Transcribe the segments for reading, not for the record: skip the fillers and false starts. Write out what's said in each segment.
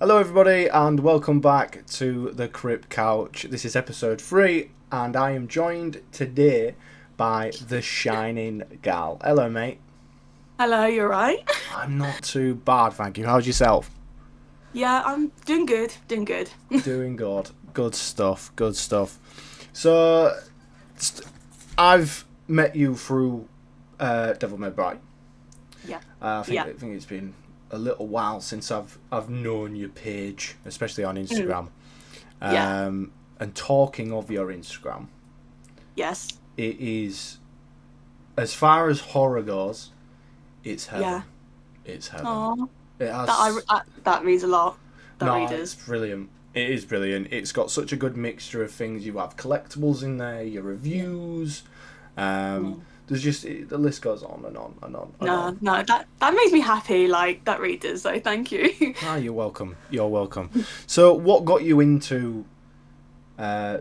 Hello everybody and welcome back to the Crypt Couch. This is episode 3 and I am joined today by the Shining Gal. Hello mate. Hello, you're right. I'm not too bad, thank you. How's yourself? Yeah, I'm doing good. Doing good. Doing good. Good stuff, good stuff. So, I've met you through Devil May Cry. Yeah. I Yeah. think it's been a little while since I've known your page, especially on Instagram. Yeah. And talking of your Instagram, Yes. it is, as far as horror goes, it's heaven. Yeah. It's heaven. Oh, It has. that reads a lot. That No, it's readers. brilliant. It is brilliant. It's got such a good mixture of things. You have collectibles in there, your reviews. No, There's just the list goes on and on and on and on. no, that makes me happy. Like that readers. So thank you. Ah, you're welcome. You're welcome. So, what got you into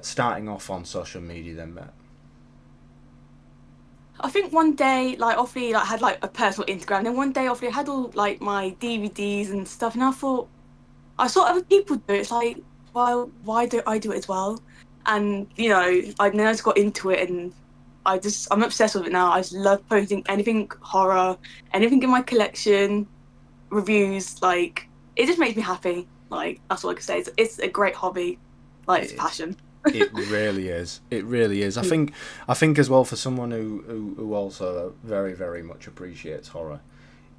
starting off on social media then, Matt? I think one day, like, obviously, like, I had like a personal Instagram. Then one day, obviously, I had all like my DVDs and stuff, and I thought I saw other people do it. It's like, why don't I do it as well? And I then I just got into it, and I'm obsessed with it now. I just love posting anything horror, anything in my collection, reviews. Like, it just makes me happy. Like, that's all I can say. It's a great hobby. Like, It it's is. passion. It really is. It really is. I think as well for someone who also very very much appreciates horror,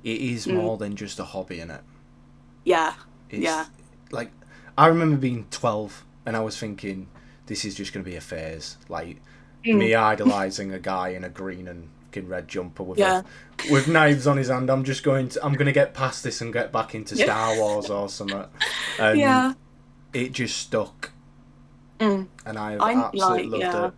it is Mm, more than just a hobby in it. yeah, It's yeah, like I remember being 12 and I was thinking this is just going to be a phase. Like mm, me idolizing a guy in a green and fucking red jumper yeah, with knives on his hand. I'm going to get past this and get back into yeah, Star Wars or something. And yeah. it just stuck Mm. and I've I absolutely like, loved yeah. it.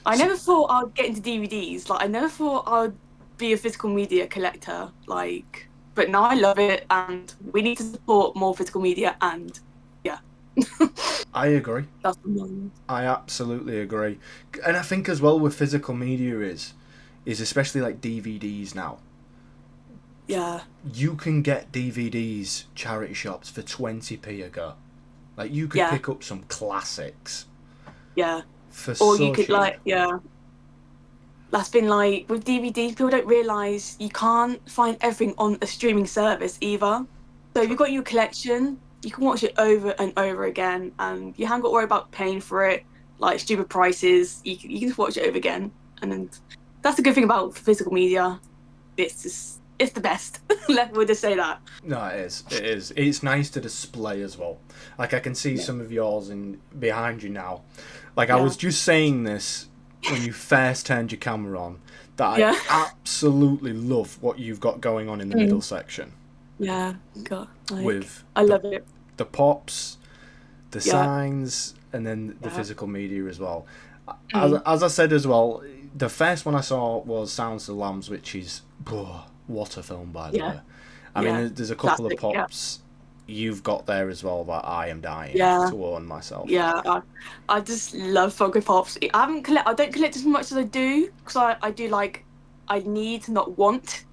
I So, never thought I'd get into DVDs. Like, I never thought I'd be a physical media collector. Like, but now I love it, and we need to support more physical media. And yeah, I agree. that's the moment. I absolutely agree. And I think as well with physical media is especially like DVDs now. Yeah, You can get DVDs charity shops for 20p a go. Like you could yeah, pick up some classics yeah. for Or you so could cheap. like, yeah. That's been like with DVDs. People don't realize you can't find everything on a streaming service either. So if you've True. got your collection, you can watch it over and over again, and you haven't got to worry about paying for it, like stupid prices. You can just watch it over again, and then that's the good thing about physical media. It's the best. We'll just say that. No, it is. It is. It's nice to display as well. Like I can see Yeah, some of yours in behind you now. Like I yeah, was just saying this when you first turned your camera on that I yeah. absolutely love what you've got going on in the middle Mm, section yeah. God, like with I love it. the pops, the Yeah. signs, and then the Yeah. physical media as well. Mm, As I said as well, the first one I saw was Sounds of the Lambs, which is what a film by the yeah. way. I mean, Yeah. there's a couple of Classic. Yeah. pops you've got there as well that I am dying Yeah. to own myself. Yeah, I just love Funko Pops. I don't collect as much as I do because I do like I need not want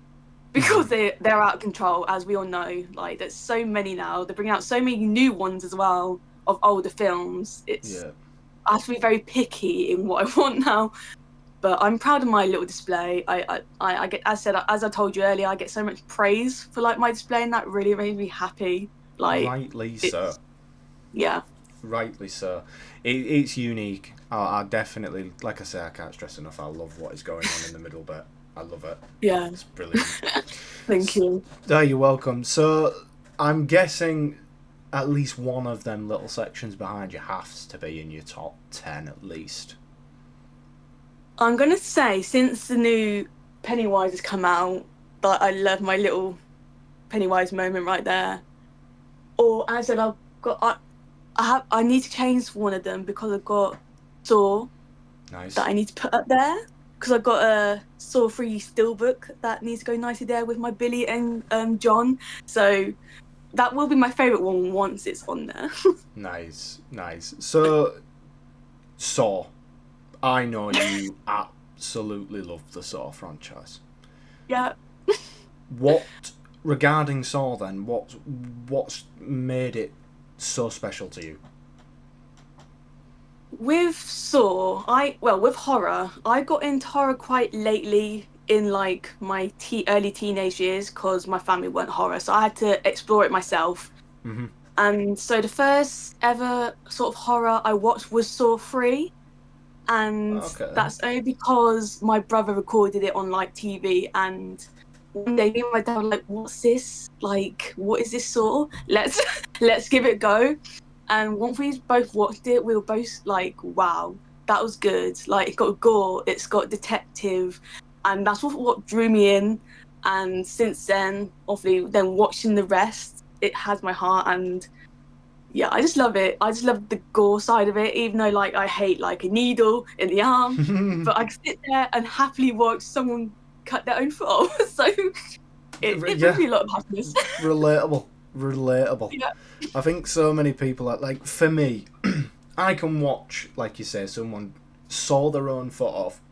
because Hmm. they're out of control as we all know. Like there's so many now. They're bringing out so many new ones as well of older films. It's Yeah, I have to be very picky in what I want now. But I'm proud of my little display. I get as I told you earlier, I get so much praise for like my display and that really made me happy. Like rightly so. it's yeah, Rightly so. It's unique. I definitely, like I say, I can't stress enough. I love what is going on in the middle bit. I love it. yeah. It's brilliant. Thank you. Oh, you're welcome. So, I'm guessing at least one of them little sections behind you has to be in your top 10 at least. I'm gonna say since the new Pennywise has come out, that I love my little Pennywise moment right there. Or as I said, I need to change one of them because I've got Saw Nice. that I need to put up there because I've got a Saw 3 steelbook that needs to go nicely there with my Billy and John. So that will be my favourite one once it's on there. Nice. Nice. So, Saw. I know you absolutely love the Saw franchise. Yeah. What regarding Saw, then, what's made it so special to you? With Saw, with horror, I got into horror quite lately in like my early teenage years because my family weren't horror, so I had to explore it myself. Mm-hmm. And so the first ever sort of horror I watched was Saw 3, and Okay. that's only because my brother recorded it on like TV, and one day me and my dad were like, "What's this? Like, what is this Saw? Let's let's give it a go." And once we both watched it, we were both like, "Wow, that was good! Like, it's got gore, it's got detective, and that's what drew me in." And since then, obviously, then watching the rest, it has my heart, and yeah, I just love it. I just love the gore side of it, even though like I hate like a needle in the arm, but I can sit there and happily watch someone cut their own foot off. So it brings me a lot of happiness. Relatable. Yeah. I think so many people are like, for me, I can watch, like you say, someone saw their own foot off,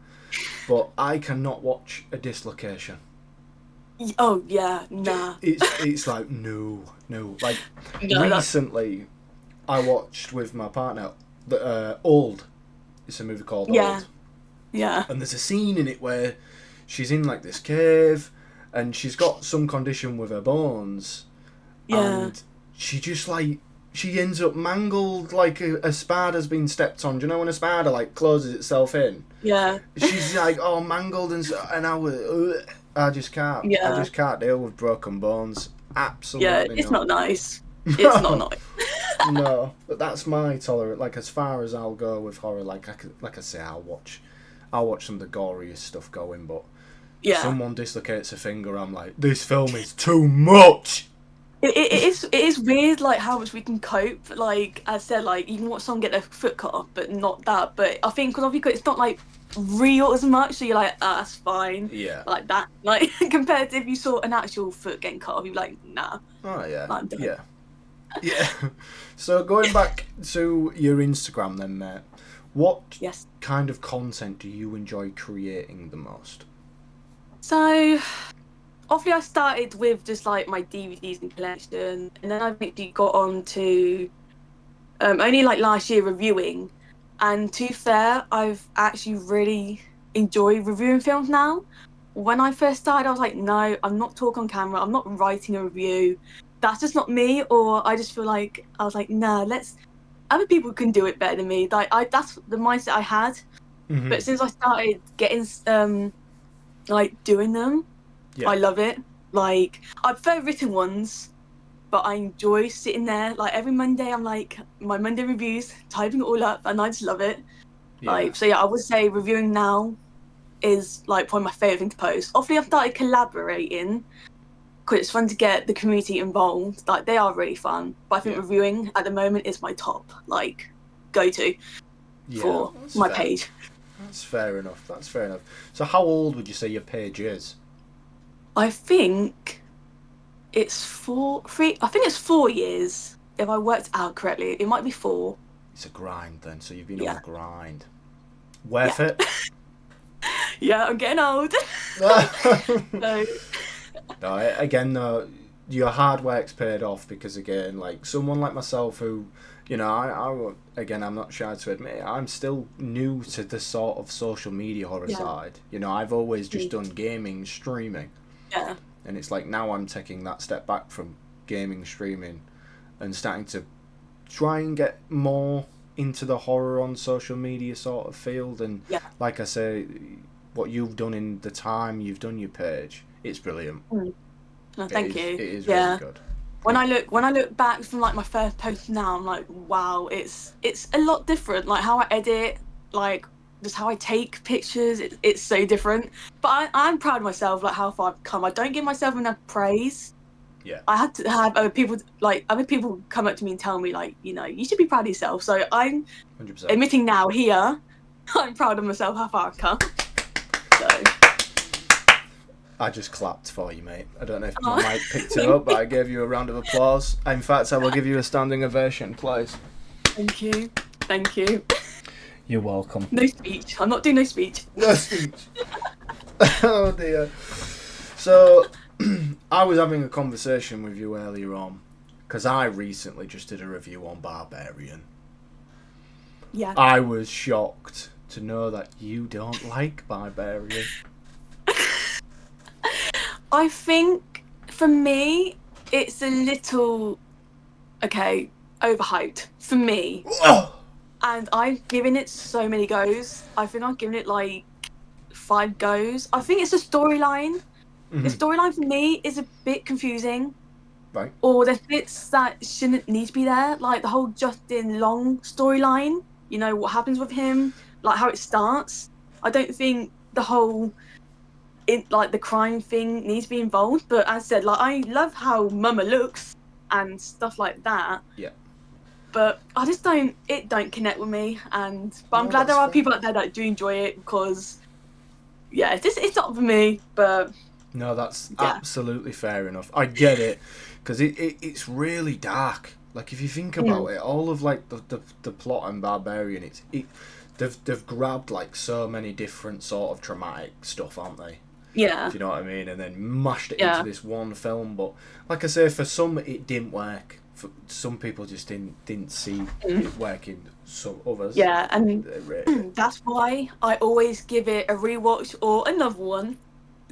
but I cannot watch a dislocation. Oh yeah, nah. It's like no. Like No, recently, I watched with my partner Old. It's a movie called Old. Yeah. And there's a scene in it where she's in like this cave, and she's got some condition with her bones. Yeah. And she just like she ends up mangled like a spider's been stepped on. Do you know when a spider like closes itself in? Yeah. She's like mangled and I just can't. Yeah. I just can't deal with broken bones. Absolutely. Yeah, it's not nice. It's not nice. No, but that's my tolerance. Like as far as I'll go with horror, like I say, I'll watch some of the goriest stuff going. But someone dislocates a finger, I'm like, this film is too much. It is weird, like how much we can cope. Like I said, like you can watch someone get their foot cut off, but not that. But I think because obviously it's not like real as much, so you're like, that's fine. Yeah. Like that, like compared to if you saw an actual foot getting cut off, you'd be like, nah. Oh yeah. I'm done. Yeah. Yeah. So going back to your Instagram then, mate, what kind of content do you enjoy creating the most? So, obviously I started with just like my DVDs and collection, and then I actually got on to only like last year reviewing. And to be fair, I've actually really enjoyed reviewing films now. When I first started, I was like, no, I'm not talking on camera. I'm not writing a review. That's just not me. Or I just feel like, I was like, nah, other people can do it better than me. Like, that's the mindset I had. Mm-hmm. But since I started getting, doing them, I love it. Like, I prefer written ones. But I enjoy sitting there, like every Monday I'm like, my Monday reviews, typing it all up, and I just love it. Yeah. I would say reviewing now is like probably my favourite thing to post. Obviously I've started collaborating, because it's fun to get the community involved. Like they are really fun. But I think reviewing at the moment is my top, like, go-to for my page. That's fair enough. So how old would you say your page is? I think it's 4 years, if I worked out correctly. It might be 4. It's a grind then, so you've been on a grind. Worth it? Yeah, I'm getting old. No, again, though, your hard work's paid off because, again, like someone like myself who, you know, I'm not shy to admit it, I'm still new to this sort of social media horror side. You know, I've always just done gaming, streaming. Yeah. And it's like now I'm taking that step back from gaming, streaming, and starting to try and get more into the horror on social media sort of field. And like I say, what you've done in the time you've done your page, it's brilliant. No, thank you. It is really good. When I look back from like my first post now, I'm like, wow, it's a lot different. Like how I edit, like just how I take pictures, it's so different. But I'm proud of myself, like how far I've come. I don't give myself enough praise. Yeah. I had to have other people come up to me and tell me, like, you know, you should be proud of yourself. So I'm 100%. admitting now here, I'm proud of myself how far I've come. So I just clapped for you, mate. I don't know if my mic picked it up, but I gave you a round of applause. In fact, I will give you a standing ovation, please. Thank you. You're welcome. No speech. I'm not doing no speech. No speech. Oh dear. So, I was having a conversation with you earlier on, because I recently just did a review on Barbarian. Yeah. I was shocked to know that you don't like Barbarian. I think, for me, it's a little, overhyped. For me. And I've given it so many goes. I think I've given it, 5 goes. I think it's the storyline. Mm-hmm. The storyline for me is a bit confusing. Right. Or there's bits that shouldn't need to be there, like the whole Justin Long storyline. You know, what happens with him, like how it starts. I don't think the whole, the crime thing needs to be involved. But as I said, I love how Mama looks and stuff like that. Yeah. But I just don't connect with me. But I'm glad there are people out there that do enjoy it because, yeah, it's not for me. But no, that's absolutely fair enough. I get it, because it's really dark. Like, if you think about it, all of the plot in Barbarian, they've grabbed so many different sort of traumatic stuff, aren't they? Yeah. Do you know what I mean? And then mashed it into this one film. But like I say, for some it didn't work. For some people just didn't see it working. Some others. Yeah, and that's why I always give it a rewatch or another one,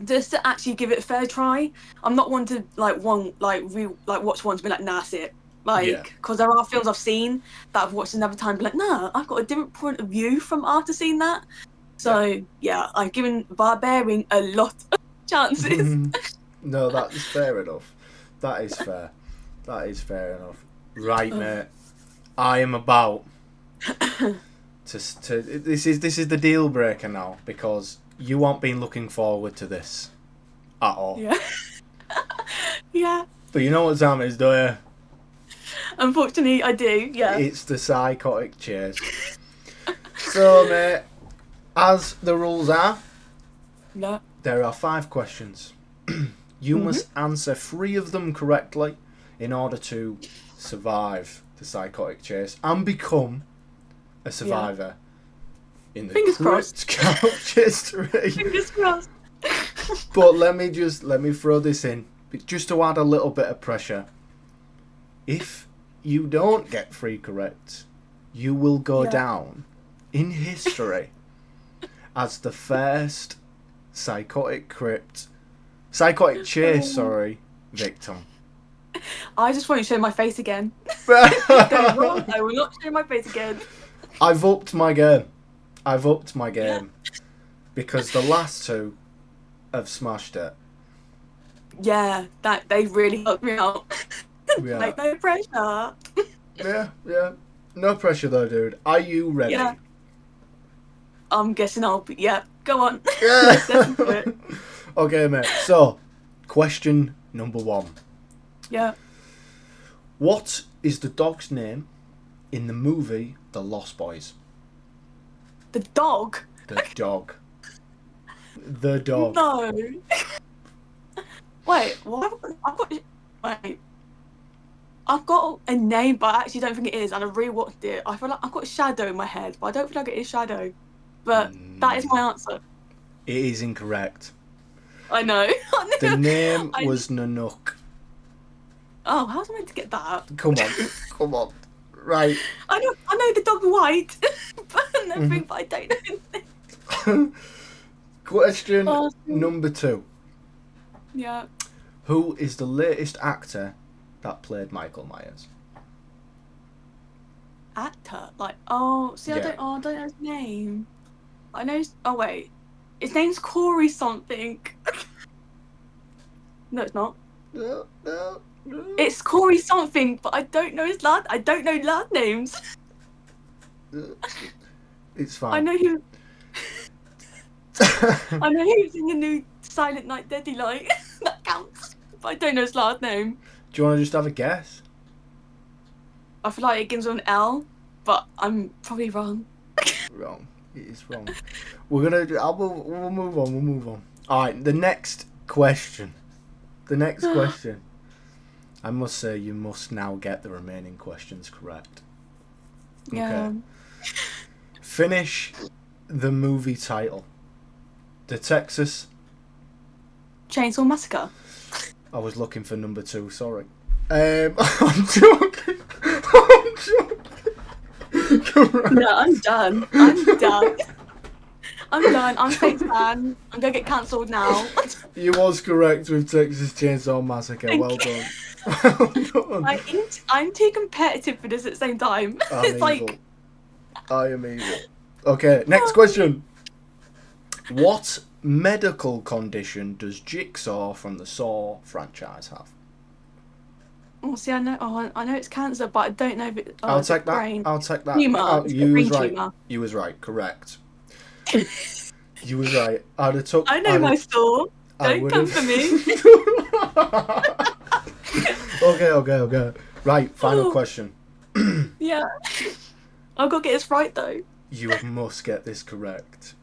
just to actually give it a fair try. I'm not one to watch ones and be like, nah, that's it. Because there are films I've seen that I've watched another time, and be like, nah, I've got a different point of view from after seeing that. So I've given Barbarian a lot of chances. No, that's fair enough. That is fair. That is fair enough. Right, mate. I am about to this is the deal breaker now, because you won't been looking forward to this at all. Yeah. Yeah. But you know what time it is, do you? Unfortunately, I do. Yeah. It's the psychotic chase. So, mate, as the rules are, there are 5 questions. You must answer 3 of them correctly in order to survive the psychotic chase and become a survivor in the Crypt Couch history. Fingers crossed. But let me throw this in, just to add a little bit of pressure. If you don't get 3 correct, you will go down in history as the first psychotic chase victim. I just won't show my face again. I will not show my face again. I've upped my game. Because the last 2 have smashed it. Yeah, that they really helped me out. Yeah. No pressure. Yeah. No pressure though, dude. Are you ready? Yeah. I'm guessing I'll be. Yeah, go on. Yeah. Let's do it. Okay, mate. So, question number 1. Yeah. What is the dog's name in the movie The Lost Boys? The dog? The dog. The dog. No. Wait, what? I've got a name, but I actually don't think it is, and I rewatched it. I feel like I've got Shadow in my head, but I don't feel like it is Shadow. But that is my answer. It is incorrect. I know. The name was Nanook. Oh, how was I meant to get that? Come on. Right. I know the dog white, but I don't know. Question number 2. Yeah. Who is the latest actor that played Michael Myers? Actor? I don't know his name. I know. Wait. His name's Corey something. No, it's not. No. It's Corey something, but I don't know I don't know last names. It's fine. I know he was in the new Silent Night Deadly Light. That counts. But I don't know his last name. Do you want to just have a guess? I feel like it begins with an L, but I'm probably wrong. Wrong. It is wrong. We'll move on. Alright, the next question. I must say, you must now get the remaining questions correct. Yeah. Okay. Finish the movie title. The Texas Chainsaw Massacre. I was looking for number 2. Sorry. I'm joking. I'm joking. No, I'm done. I'm done. I'm done. I'm fake fan. I'm gonna get cancelled now. You was correct with Texas Chainsaw Massacre. Thank Well you. done. Well done. I'm too competitive for this at the same time. I'm It's evil. like, I am evil. Okay, next question. What medical condition does Jigsaw from the Saw franchise have? oh, see, I know. Oh, I know it's cancer, but I don't know if it. Oh, I'll it's a take that. brain. I'll take that. Tumor. Oh, It's a you brain was right. tumor. You was right. Correct. You was right. I'd have took. I know my Saw. I Don't come would've- for me. Okay. Right, final Oh. question. Yeah. I've got to get this right though. You must get this correct.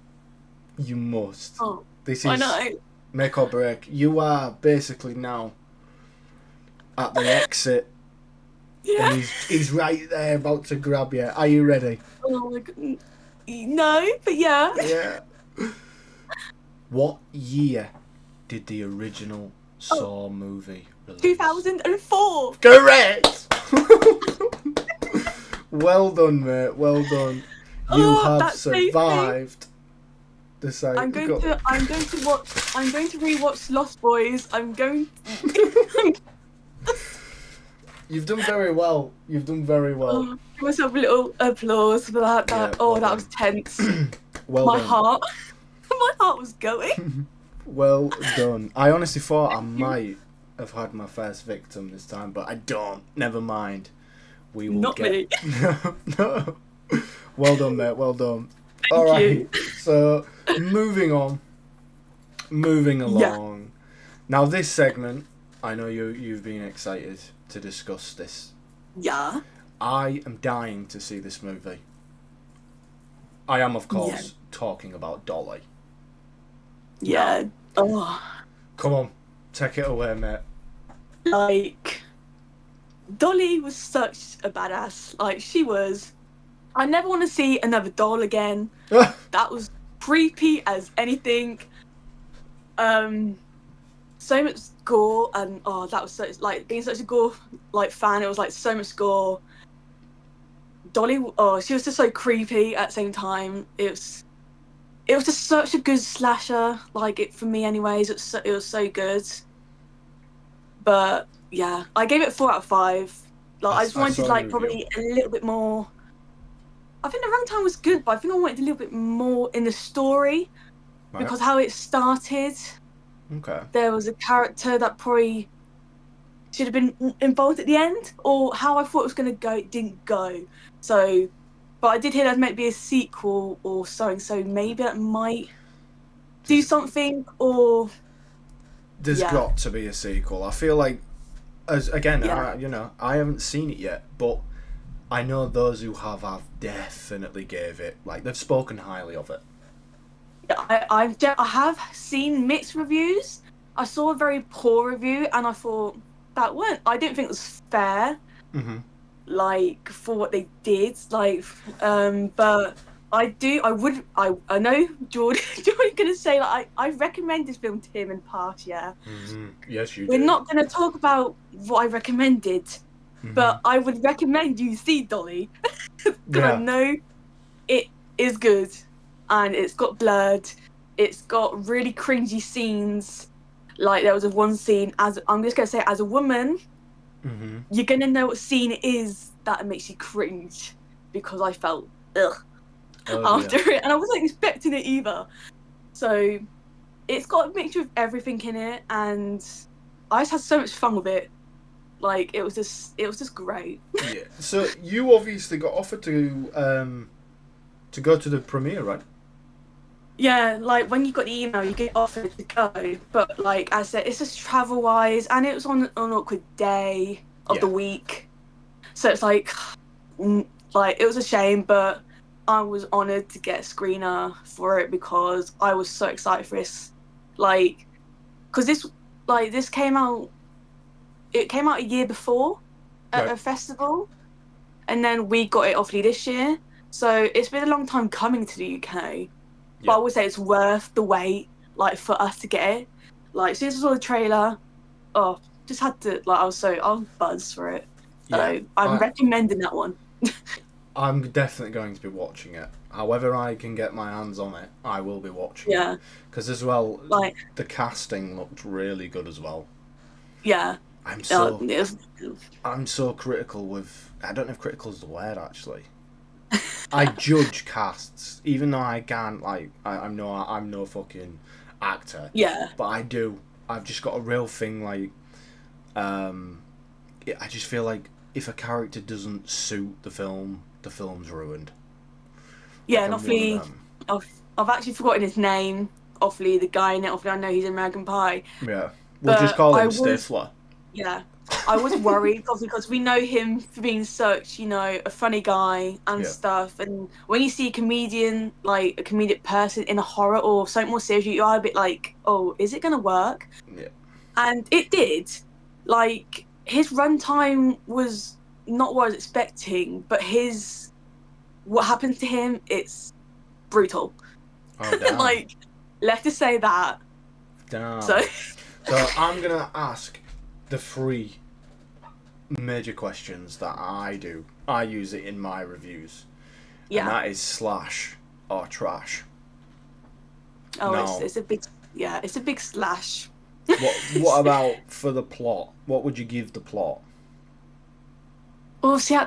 You must. Oh, This I is know. make or break. You are basically now at the exit, Yeah. and he's right there about to grab you. Are you ready? Oh my god. No, but yeah. Yeah. What year did the original Saw movie release? 2004. Correct! Well done, mate. Well done. You have that's so funny. survived. The site. I'm going to rewatch Lost Boys. I'm going. You've done very well. You've done very well. Give myself a little applause for that. Yeah, Oh, well that done. was tense. Well My done. heart. My heart was going. Well done. I honestly thought I might have had my first victim this time, but I don't. Never mind. We will Not get. me. No. Well done, mate. Well done. Thank All right. you. So moving on. Moving along. Now this segment, I know you've been excited to discuss this. Yeah. I am dying to see this movie. I am, of course, talking about Dolly. Yeah. Oh. Come on, take it away, mate. Like, Dolly was such a badass. Like, she was. I never want to see another doll again. That was creepy as anything. So much gore, and that was such, like, being such a gore fan. It was like so much gore. Dolly, she was just so creepy at the same time. It was just such a good slasher. Like, it for me, anyways. It was so good. But yeah, I gave it 4 out of 5. Like, I just wanted like probably a little bit more. I think the runtime was good, but I think I wanted a little bit more in the story because how it started. Okay. There was a character that probably should have been involved at the end, or how I thought it was going to go, it didn't go. So, but I did hear there's meant to be a sequel or something, so maybe that might do something, or... There's got to be a sequel. I feel like, I haven't seen it yet, but I know those who have definitely gave it, like, they've spoken highly of it. I have seen mixed reviews. I saw a very poor review, and I thought I didn't think it was fair. Mm-hmm. Like, for what they did, like, but I know Jordy's gonna say, like, I recommend this film to him in the past, yeah. Mm-hmm. Yes, you We're did. not gonna talk about what I recommended, but I would recommend you see Dolly, because I know it is good, and it's got blood, it's got really cringy scenes. Like, there was one scene, I'm just gonna say, as a woman, you're gonna know what scene it is that makes you cringe, because I felt after it, and I wasn't expecting it either. So it's got a mixture of everything in it, and I just had so much fun with it. Like, it was just great. Yeah. So you obviously got offered to go to the premiere, right? Yeah, like, when you got the email, you get offered to go, but like I said, it's just travel wise, and it was on an awkward day of the week, so it's like it was a shame, but I was honoured to get a screener for it because I was so excited for this, like, because this came out. It came out a year before at a festival, and then we got it obviously this year. So it's been a long time coming to the UK. But I would say it's worth the wait, like, for us to get it. Like, as soon as I saw the trailer, just had to like I was buzzed for it. So Yeah, I'm recommending that one. I'm definitely going to be watching it. However I can get my hands on it, I will be watching it. Yeah. Because as well, Like the casting looked really good as well. yeah. I'm Uh, so it I'm so critical with. I don't know if critical is the word actually. I judge casts, even though I can't. Like I'm no fucking actor, yeah. but I do. I've just got a real thing. Like, I just feel like if a character doesn't suit the film's ruined. Yeah, Like and I'm one of obviously them. I've actually forgotten his name. Obviously the guy in it, obviously I know he's in American Pie. Yeah, we'll just But call I him was Stifler. yeah. I was worried obviously because we know him for being such, a funny guy and Yeah, stuff. And when you see a comedian, like a comedic person in a horror or something more serious, you are a bit like, oh, is it gonna work? yeah, And it did. Like his runtime was not what I was expecting, but what happens to him, it's brutal. oh damn, Like, let's just say that. So, damn. So I'm gonna ask the three major questions that I do. I use it in my reviews, and yeah. that is slash or trash. Oh, it's Now, it's a big yeah, it's a big slash. what about for the plot? What would you give the plot? Well, see,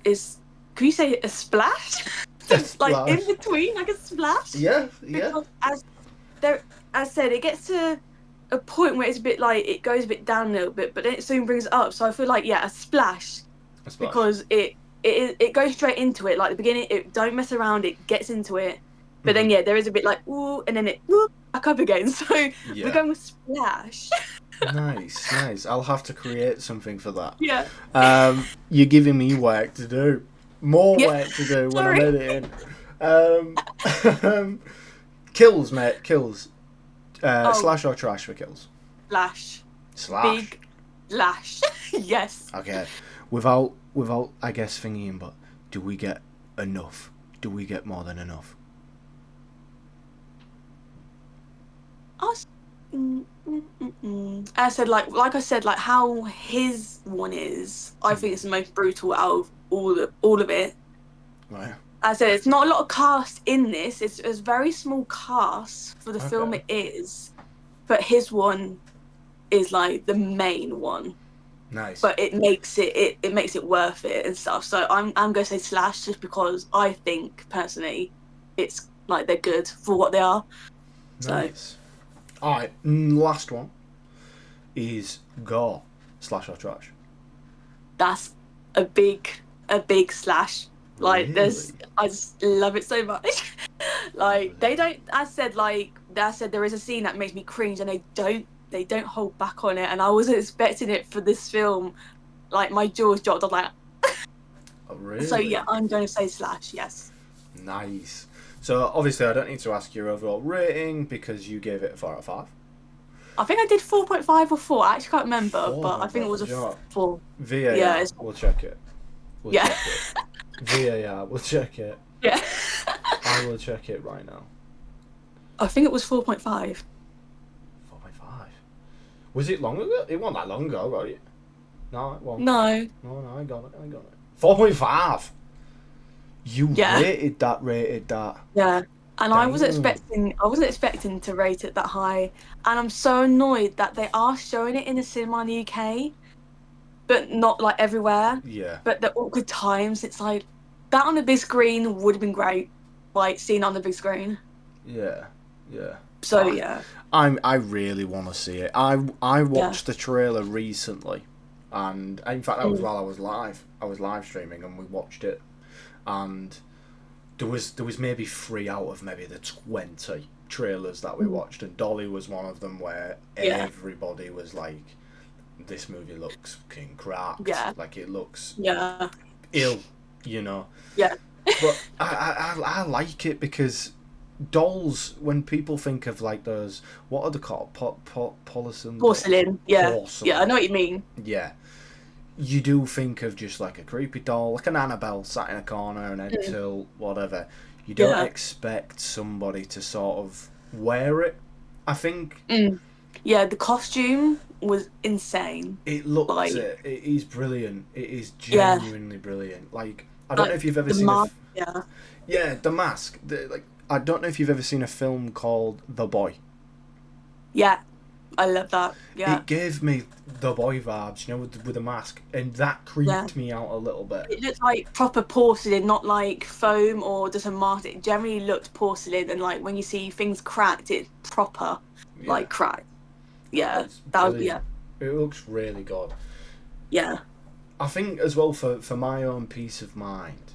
it's can you say a splash? A Like in splash. between, like a splash? Yeah, yeah. Because there, as I said, it gets to a point where it's a bit like it goes a bit down a little bit, but then it soon brings it up. So I feel like a splash A splash. because it goes straight into it. Like the beginning, it don't mess around. It gets into it, but then there is a bit like ooh, and then it back up again. So we're Yeah. going with splash. Nice, nice. I'll have to create something for that. Yeah. You're giving me work to do. More Yeah. work to do when I'm Sorry. editing. Kills, mate. Kills. Slash or trash for kills? Slash. Slash. Big lash. Yes. Okay. Without, I guess, thinking, but do we get enough? Do we get more than enough? I said, like I said, like how his one is. I think it's the most brutal out of all of it. Right. I said it's not a lot of cast in this. It's a very small cast for the film Okay. it is, but his one is like the main one. Nice. But it makes it makes it worth it and stuff. So I'm gonna say slash just because I think personally it's like they're good for what they are. Nice. Alright, last one is gore. Slash or trash? That's a big slash. Like Really? I just love it so much. Like they don't. I said there is a scene that makes me cringe, and they don't hold back on it. And I wasn't expecting it for this film. Like my jaws dropped. I'm like, Oh, really? so yeah, I'm going to say slash. Yes. Nice. So obviously I don't need to ask your overall rating because you gave it a 4 out of 5. I think I did 4.5 or 4. I actually can't remember, but I think it was a 4. VAR, Yeah, we'll check it. We'll yeah. check it. VAR, we'll check it. Yeah. I will check it right now. I think it was 4.5. 4.5. Was it long ago? It wasn't that long ago, right? No, it wasn't. No. No, I got it. 4.5. You rated that. Yeah. And I wasn't Damn. expecting to rate it that high. And I'm so annoyed that they are showing it in the cinema in the UK, but not like everywhere. Yeah. But the awkward times, it's like that on the big screen would have been great. Like seeing it on the big screen. Yeah. So yeah. I really want to see it. I watched the trailer recently, and in fact that was while I was live. I was live streaming and we watched it, and there was maybe 3 out of maybe the 20 trailers that we watched, and Dolly was one of them where everybody was like, "This movie looks fucking cracked. Yeah. Like it looks ill." Yeah. But I like it because dolls, when people think of like those, what are they called? Porcelain. Yeah. Porcelain. Yeah, I know what you mean. Yeah. You do think of just like a creepy doll, like an Annabelle sat in a corner and head tilt, whatever. You don't expect somebody to sort of wear it. I think Yeah, the costume was insane. It looked, Like, it is brilliant. It is yeah, genuinely brilliant. Like, I don't know like if you've ever the seen mask. Yeah, yeah, the mask. Like, I don't know if you've ever seen a film called The Boy. yeah, I love that. Yeah, It gave me The Boy vibes, you know, with the mask, and that yeah. creeped me out a little bit. It looked like proper porcelain, not like foam or just a mask. It generally looked porcelain, and like when you see things cracked, it's proper Yeah, like cracked. no, Yeah, it's that was brilliant. It looks really good. yeah. I think as well for my own peace of mind,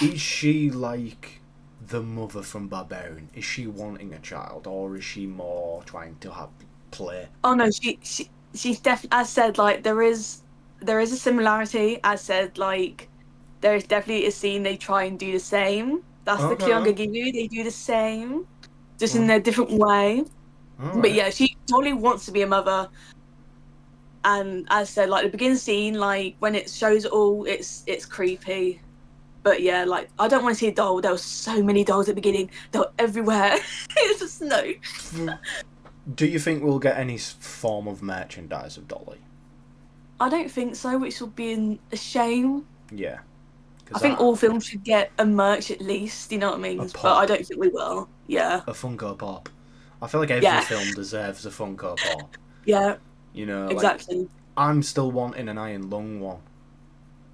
is she like the mother from Barbarian? Is she wanting a child, or is she more trying to have play? Oh no, she's definitely. As said, like there is a similarity. As said, like there is definitely a scene they try and do the same. That's the clue I'm Okay, gonna give you. They do the same, just in well, their different way. all But right. yeah, she totally wants to be a mother. And as said, like the beginning scene, like when it shows it all, it's creepy. But yeah, like I don't want to see a doll. There were so many dolls at the beginning. They were everywhere. It's just no. Do you think we'll get any form of merchandise of Dolly? I don't think so, which will be a shame. Yeah, I because think all films should get a merch at least, you know what I a mean? But I pop, don't think we will. Yeah. a Funko Pop. I feel like every Yeah. film deserves a Funko Pop. Yeah, You know, like exactly. I'm still wanting an Iron Lung one.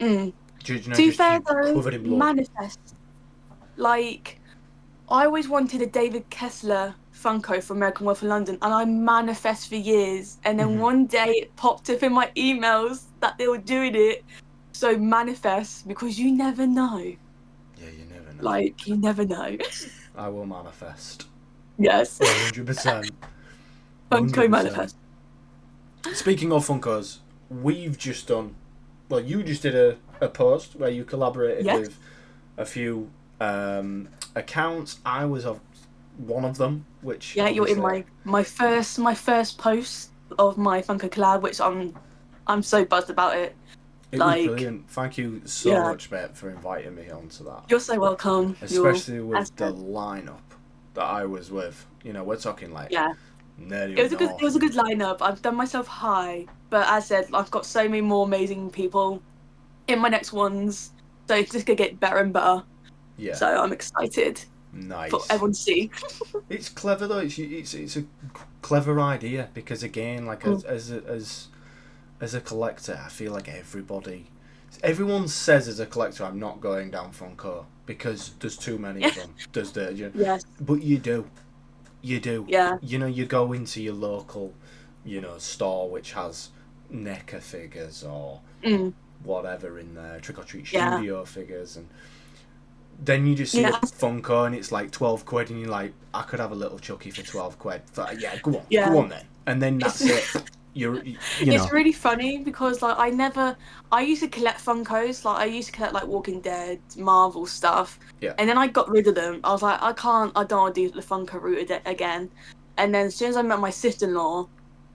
Mm. You know, To be just fair you though, covered in blood. manifest. Like I always wanted a David Kessler Funko from American Wolf in London, and I manifest for years. And then Hmm. one day it popped up in my emails that they were doing it. So manifest because you never know. Yeah, you never know. Like you never know. I will manifest. Yes. 100%. Funko 100%. manifest. Speaking of Funkos, we've just done. Well, you just did a post where you collaborated Yes. with a few accounts. I was of one of them, which Yeah, you're in obviously my first post of my Funko collab, which I'm so buzzed about it. it was Like, brilliant. Thank you so yeah, much, mate, for inviting me onto that. you're so welcome. You're Especially as with the lineup that I was with. You know, we're talking like yeah. nearly It up was a good it was north a good and lineup. I've done myself high, but as said, I've got so many more amazing people in my next ones, so it's just gonna get better and better. yeah, So I'm excited for nice. everyone to see. It's clever though. It's a clever idea because again, like Mm. as a collector, I feel like everyone says as a collector, I'm not going down Funko because there's too many Yeah. of them. Does there? Yes. But you do. Yeah. You know, you go into your local, you know, store which has NECA figures or Mm. whatever in there, Trick or Treat Yeah. Studio figures, and then you just see a Yeah. Funko and it's like 12 quid, and you're like, I could have a little Chucky for 12 quid. Yeah, Yeah. go on then. And then It's that's it. You it's know, really funny because like I used to collect Funkos, like I used to collect like Walking Dead, Marvel stuff, yeah, and then I got rid of them. I was like, I don't want to do the Funko route again. And then as soon as I met my sister-in-law,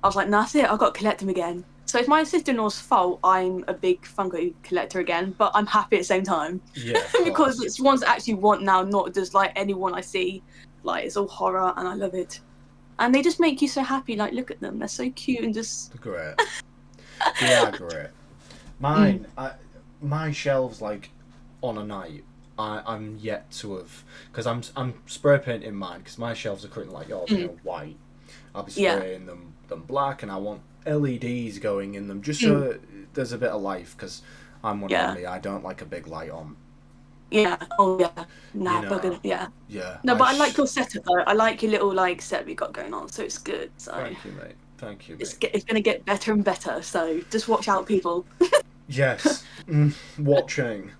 I was like, nah, that's it, I've got to collect them again. So it's my sister-in-law's fault I'm a big Funko collector again, but I'm happy at the same time yeah, of because course. it's ones I actually want now, not just like anyone I see. Like it's all horror and I love it. And they just make you so happy. Like, look at them; they're so cute and just. They're great. They are great. Mm. Mine, my shelves like on a night. I'm yet to have because I'm spray painting mine because my shelves are currently like yours, you Mm. know, white. I'll be Yeah. spraying them black, and I want LEDs going in them just Mm. so there's a bit of life because I'm one of Yeah. them. I don't like a big light on. Yeah. Oh yeah. Nah, You know, bugger. Yeah. yeah. No, but I like your setup though. I like your little like set we got going on, so it's good. So Thank you, mate. Thank you, it's mate. it's gonna get better and better. So just watch out, people. Yes, watching.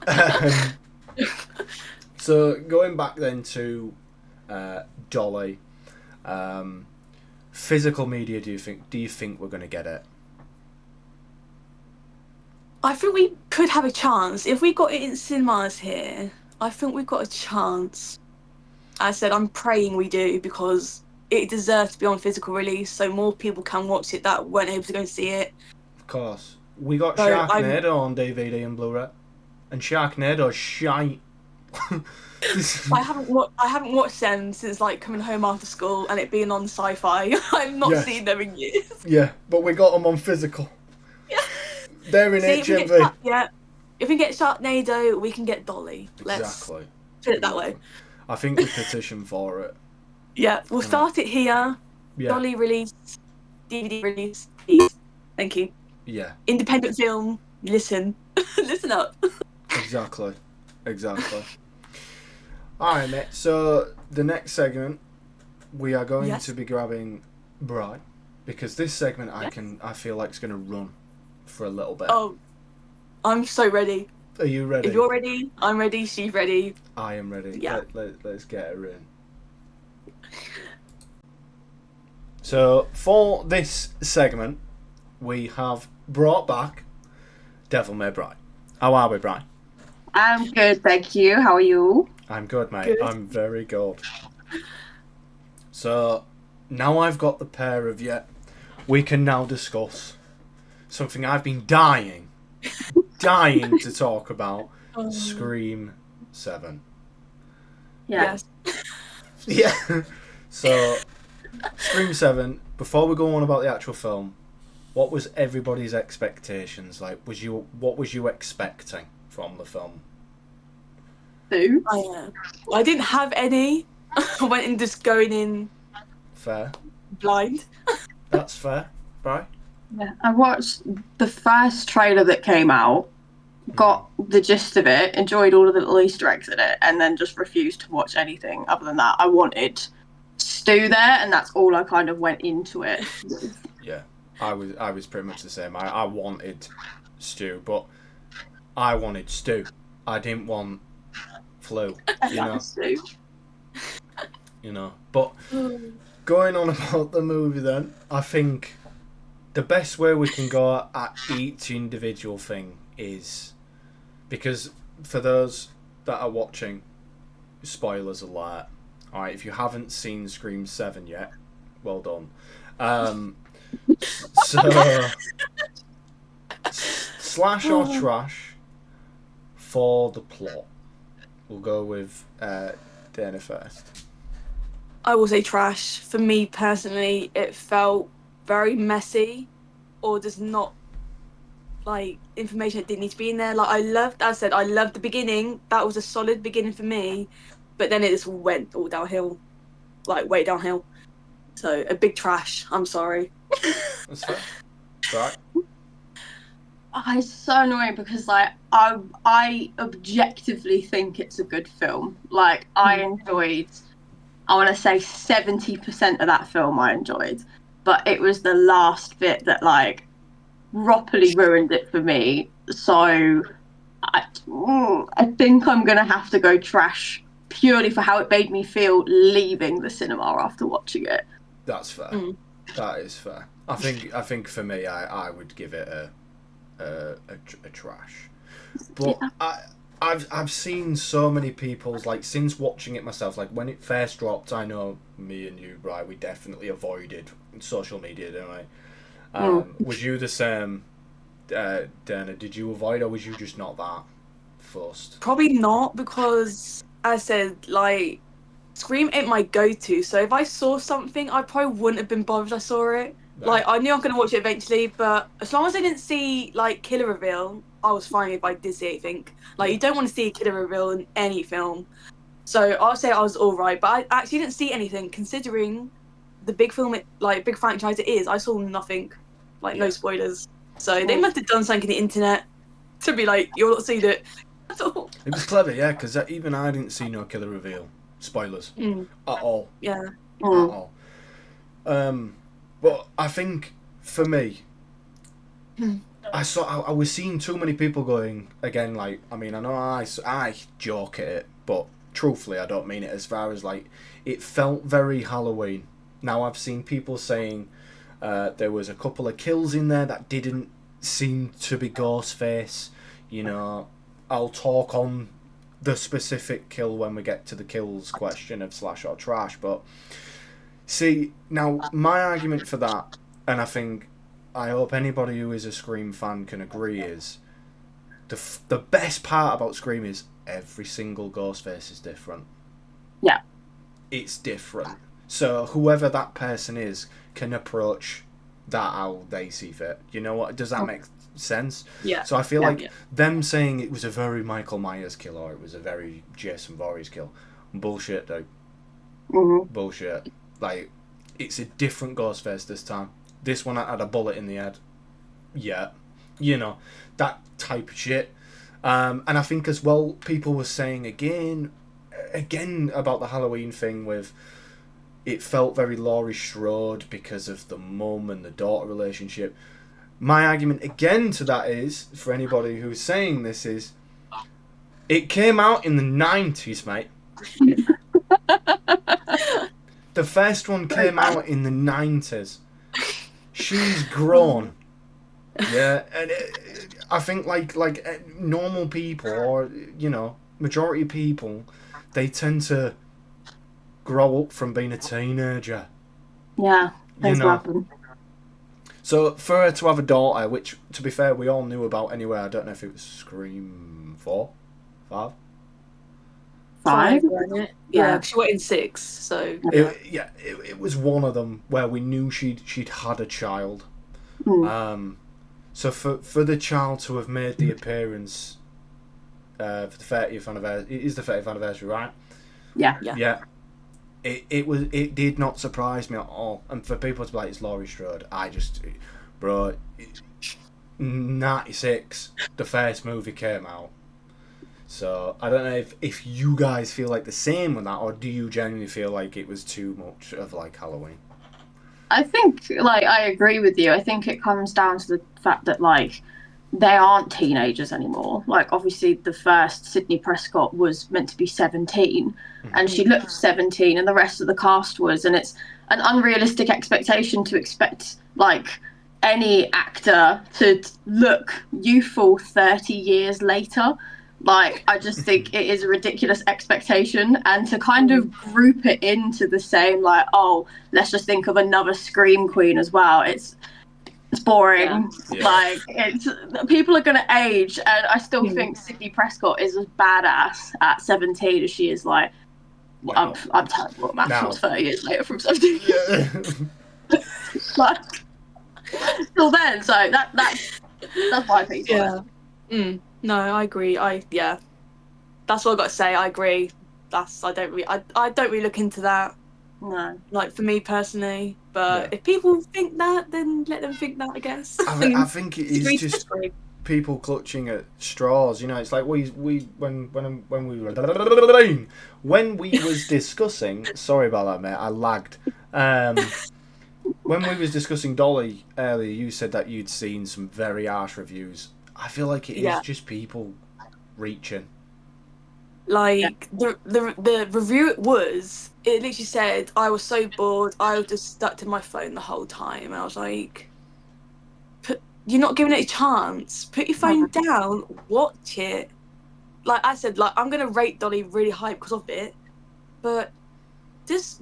Um, so going back then to Dolly, um, physical media. Do you think we're gonna get it? I think we could have a chance if we got it in cinemas here. I think we've got a chance. I said I'm praying we do because it deserves to be on physical release, so more people can watch it that weren't able to go and see it. Of course, we got So I'm Sharknado on DVD and Blu-ray, and Sharknado's shite. I haven't watched them since like coming home after school and it being on Sci-Fi. I've not seen them in years. Yeah, but we got them on physical. Yeah. They're in HMV. If we get Sharknado, we can get Dolly. Exactly. Let's put it that way. I think we petition for it. Yeah, we'll start it here. Yeah. Dolly release, DVD release, please. Thank you. Yeah. Independent film. Listen. Listen up. Exactly. Alright, mate. So, the next segment, we are going to be grabbing Bri, because this segment I feel like it's going to run for a little bit. Oh, I'm so ready. Are you ready? If you're ready, I'm ready, she's ready. I am ready. Yeah. Let's get her in. So, for this segment, we have brought back Devil May Cry. How are we, Bri? I'm good, thank you. How are you? I'm good, mate. Good. I'm very good. So, now I've got the pair of you, we can now discuss something I've been dying to talk about. Scream 7. Yes. Yeah. So, Scream 7, before we go on about the actual film, what was everybody's expectations like? What was you expecting from the film? Who? I didn't have any. I went in just going in Fair. blind. That's fair, right? Yeah. I watched the first trailer that came out, got the gist of it, enjoyed all of the little Easter eggs in it, and then just refused to watch anything other than that. I wanted Stu there, and that's all I kind of went into it. Yeah, I was pretty much the same. I wanted Stu, but I wanted Stu. I didn't want Flu. Stu. But going on about the movie, then I think the best way we can go at each individual thing is, because for those that are watching, spoilers alert. Alright, if you haven't seen Scream 7 yet, well done. So, slash or trash for the plot. We'll go with Dana first. I will say trash. For me personally, it felt very messy, or just not like information that didn't need to be in there. Like I loved the beginning. That was a solid beginning for me, but then it just went all downhill, like way downhill. So a big trash. I'm sorry. That's fair. Right. It's so annoying because like I objectively think it's a good film. Like I enjoyed, I want to say 70% of that film I enjoyed, but it was the last bit that like properly ruined it for me. So I think I'm gonna have to go trash purely for how it made me feel leaving the cinema after watching it. That's fair. That is fair. I think for me, I would give it a trash. But yeah. I've seen so many people's, like, since watching it myself, like when it first dropped, I know me and you, Bri, we definitely avoided social media, didn't we? Was you the same, Dana? Did you avoid, or was you just not that fussed? Probably not, because I said, like, Scream ain't my go-to, so if I saw something, I probably wouldn't have been bothered if I saw it. Right. Like, I knew I was going to watch it eventually, but as long as I didn't see, like, killer reveal, I was fine if I did see it, I think. Like, you don't want to see a killer reveal in any film. So I'll say I was alright, but I actually didn't see anything, considering the big film, big franchise it is. I saw nothing. Like, no spoilers. So they must have done something on the internet to be like, you're not seeing it at all. It was clever, yeah, because even I didn't see no killer reveal. Spoilers. At all. Yeah. At all. But I think, for me, I was seeing too many people going, again, like, I mean, I know I joke at it, but truthfully, I don't mean it as far as, like, it felt very Halloween. Now, I've seen people saying there was a couple of kills in there that didn't seem to be Ghostface. You know, I'll talk on the specific kill when we get to the kills question of slash or trash, but see, now my argument for that, and I hope anybody who is a Scream fan can agree, is the best part about Scream is every single Ghostface is different. Yeah. It's different. So whoever that person is can approach that how they see fit. You know what? Does that make sense? Yeah. So I feel like them saying it was a very Michael Myers kill or it was a very Jason Voorhees kill, bullshit, dude. Mm-hmm. Bullshit. Like, it's a different Ghostface this time. This one had a bullet in the head. Yeah. You know, that type of shit. And I think as well, people were saying again about the Halloween thing with it felt very Laurie Strode because of the mum and the daughter relationship. My argument again to that is, for anybody who's saying this, is it came out in the 90s, mate. The first one came out in the 90s. She's grown. Yeah, and I think like normal people, or you know, majority of people, they tend to grow up from being a teenager. Yeah, you know. happen. So for her to have a daughter, which to be fair we all knew about anyway. I don't know if it was Scream 4, 5. 5? Yeah, she went in 6. So it was one of them where we knew she'd had a child. So for the child to have made the appearance for the 30th anniversary, it is the 30th anniversary, right? Yeah. It did not surprise me at all. And for people to be like, it's Laurie Strode, bro, 96, the first movie came out. So I don't know if you guys feel like the same with that, or do you genuinely feel like it was too much of like Halloween? I think I agree with you. I think it comes down to the fact that they aren't teenagers anymore. Like obviously the first Sydney Prescott was meant to be 17 and she looked 17 and the rest of the cast was, and it's an unrealistic expectation to expect any actor to look youthful 30 years later. I just think it is a ridiculous expectation, and to kind of group it into the same, let's just think of another Scream Queen as well. It's boring. Yeah. It's people are going to age, and I still think Sydney Prescott is as badass at 17 as she is I'm terrible at maths. What's 30 years later from 17? Yeah. Till then, so that's my piece on it. No, I agree. That's what I got to say. I agree. I don't really look into that. No. For me personally, but if people think that, then let them think that, I guess. I think it is just people clutching at straws. You know, it's like when we was discussing. Sorry about that, mate. I lagged. When we was discussing Dolly earlier, you said that you'd seen some very harsh reviews. I feel like it is just people reaching. The review it literally said, I was so bored, I was just stuck to my phone the whole time. And I was like, you're not giving it a chance. Put your phone down, watch it. Like I said, I'm going to rate Dolly really high because of it. But just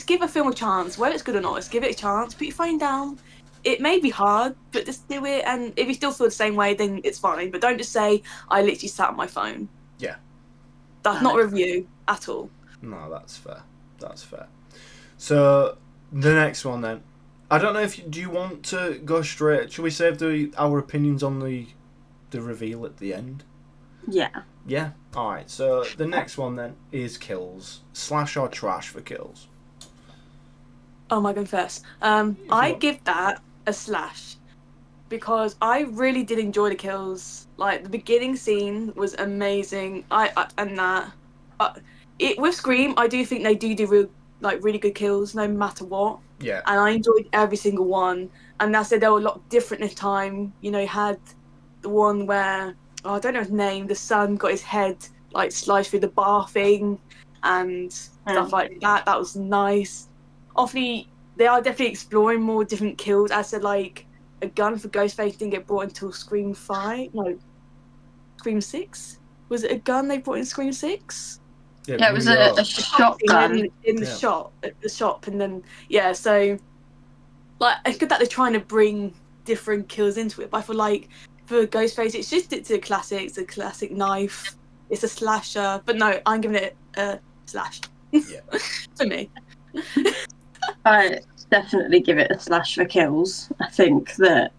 give a film a chance. Whether it's good or not, just give it a chance. Put your phone down. It may be hard, but just do it, and if you still feel the same way, then it's fine. But don't just say, I literally sat on my phone. Yeah. That's not a review at all. No, that's fair. That's fair. So, the next one then. I don't know do you want to go straight? Should we save our opinions on the reveal at the end? Yeah. Yeah? Alright, so the next one then is kills. Slash or trash for kills? Oh my god, first. I give that a slash because I really did enjoy the kills. The beginning scene was amazing. With Scream, I do think they do really good kills no matter what. Yeah. And I enjoyed every single one. And I said they were a lot different this time. You know, you had the one where I don't know his name. The son got his head sliced through the bar thing and stuff like that. That was nice. Obviously, they are definitely exploring more different kills. I said, a gun for Ghostface didn't get brought until Scream 5. No, Scream 6? Was it a gun they brought in Scream 6? Yeah, it was a shotgun. In the shop, at the shop. And then, so, it's good that they're trying to bring different kills into it. But I feel for Ghostface, it's just the classics, the classic knife, it's a slasher. But no, I'm giving it a slash. Yeah. For me. I definitely give it a slash for kills. I think that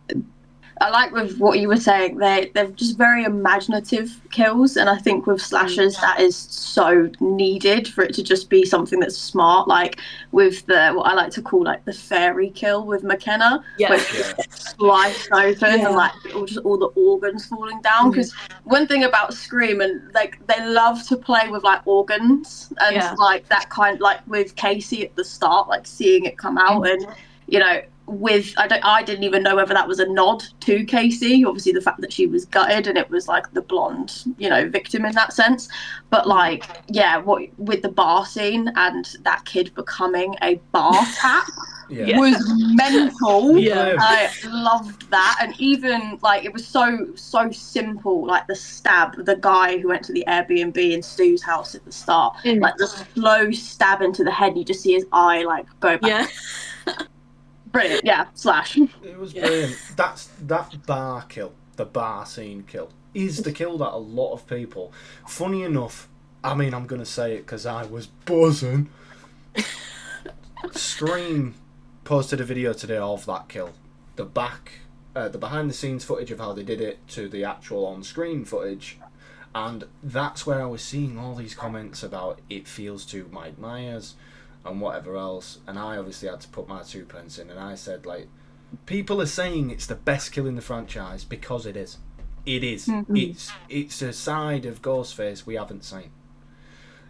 I like with what you were saying, they're just very imaginative kills, and I think with slashers that is so needed for it to just be something that's smart, like with the what I like to call like the fairy kill with McKenna, where she just gets sliced open and like just all the organs falling down. Because one thing about Scream, and like they love to play with like organs and like that kind, like with Casey at the start, like seeing it come out and you know. With I didn't even know whether that was a nod to Casey. Obviously, the fact that she was gutted and it was like the blonde, you know, victim in that sense. But like, yeah, what with the bar scene and that kid becoming a bar tap was mental. I loved that, and even like it was so simple. Like the stab, the guy who went to the Airbnb in Stu's house at the start, like the slow stab into the head. You just see his eye like go back. Brilliant, slash. It was brilliant. That bar kill, the bar scene kill, is the kill that a lot of people, funny enough, I mean, I'm going to say it because I was buzzing. Scream posted a video today of that kill. The behind the scenes footage of how they did it to the actual on-screen footage. And that's where I was seeing all these comments about it feels too Mike Myers and whatever else, and I obviously had to put my 2 pence in, and I said, like, people are saying it's the best kill in the franchise because it is. It is. It's a side of Ghostface we haven't seen.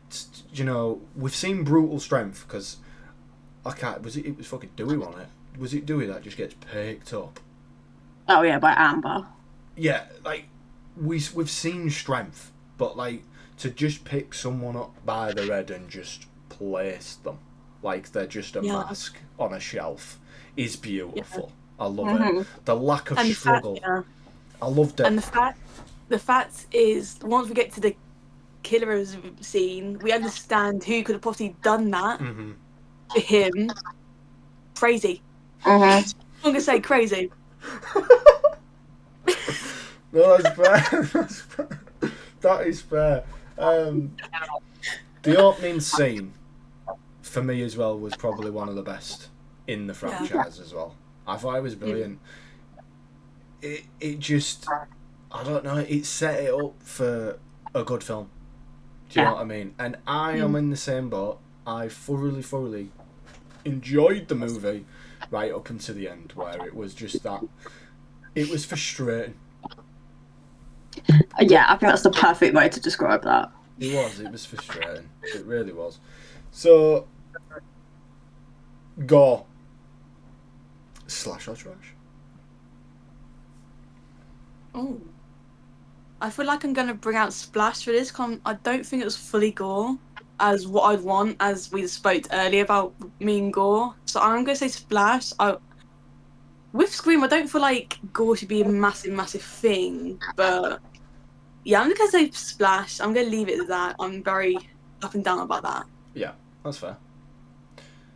It's, you know, we've seen brutal strength because it was fucking Dewey, wasn't it? Was it Dewey that just gets picked up? Oh yeah, by Amber. Yeah, like we've seen strength, but like to just pick someone up by the head and just place them like they're just a mask on a shelf is beautiful. I love it. The lack of struggle. I loved it. And the fact is, once we get to the killer's scene, we understand who could have possibly done that to him. Crazy. I'm gonna say crazy. No, that's fair. That is fair. The opening scene for me as well was probably one of the best in the franchise as well. I thought it was brilliant. It just, I don't know, it set it up for a good film. Do you know what I mean? And I am in the same boat. I thoroughly enjoyed the movie right up until the end, where it was just that, it was frustrating. Yeah, I think that's the perfect way to describe that. It was frustrating. It really was. So, gore. Slash or trash? Oh. I feel like I'm going to bring out Splash for this. I don't think it was fully gore as what I'd want, as we spoke earlier about mean gore. So I'm going to say Splash. With Scream, I don't feel like gore should be a massive thing, but yeah, I'm going to say Splash. I'm going to leave it at that. I'm very up and down about that. Yeah, that's fair.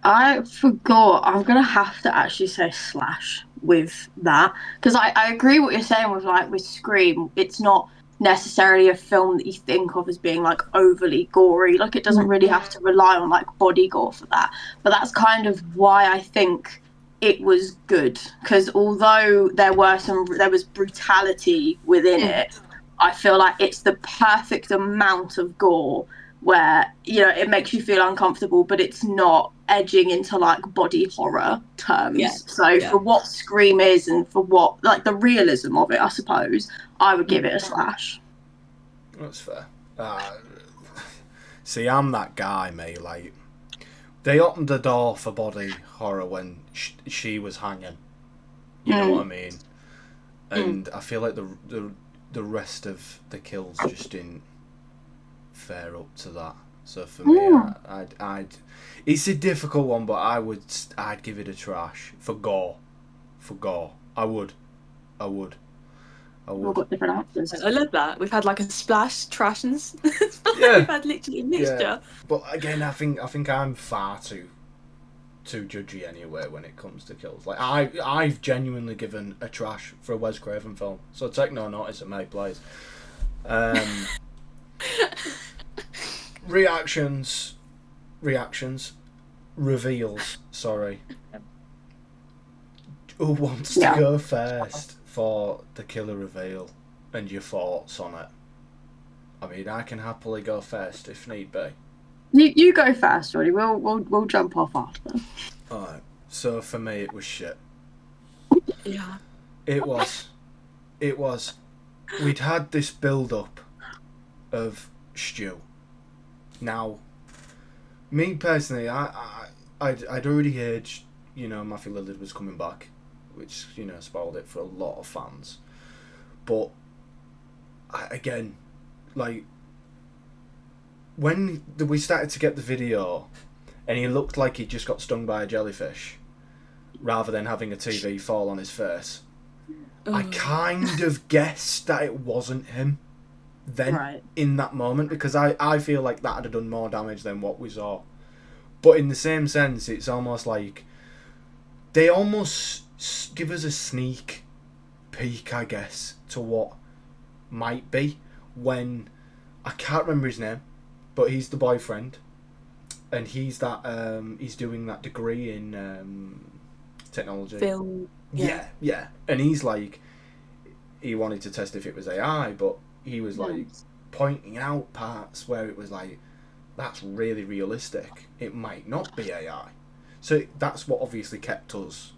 I forgot. I'm going to have to actually say slash with that. Because I agree what you're saying with Scream. It's not necessarily a film that you think of as being like overly gory. Like it doesn't really have to rely on like body gore for that. But that's kind of why I think it was good. Because although there was brutality within it, I feel like it's the perfect amount of gore where, you know, it makes you feel uncomfortable, but it's not edging into like body horror terms. For what Scream is and for what like the realism of it, I suppose I would give it a slash. That's fair. See, I'm that guy, mate. Like, they opened the door for body horror when she was hanging. You know what I mean? And I feel like the rest of the kills just didn't fare up to that. So for me, I'd it's a difficult one, but I'd give it a trash for gore. I would. We've got different answers. I love that. We've had like a splash, trash, and we've had literally a mixture. Yeah. But again, I think I'm far too judgy anyway when it comes to kills. Like I've genuinely given a trash for a Wes Craven film, so take no notice of my plays. Reactions. Reveals. Sorry. Who wants to go first for the killer reveal and your thoughts on it? I mean, I can happily go first if need be. You go first, Jordy. We'll jump off after. Alright. So for me, it was shit. Yeah. It was. We'd had this build-up of Stu. Now, me personally, I'd already heard, Matthew Lillard was coming back, which, spoiled it for a lot of fans. But, again, like, when we started to get the video, and he looked like he just got stung by a jellyfish, rather than having a TV fall on his face, I kind of guessed that it wasn't him then, in that moment, because I feel like that would have done more damage than what we saw. But in the same sense, it's almost like they almost give us a sneak peek, I guess, to what might be, when I can't remember his name, but he's the boyfriend, and he's he's doing that degree in technology. Film. Yeah. And he's like, he wanted to test if it was AI, but he was like pointing out parts where it was like, that's really realistic. It might not be AI. So that's what obviously kept us,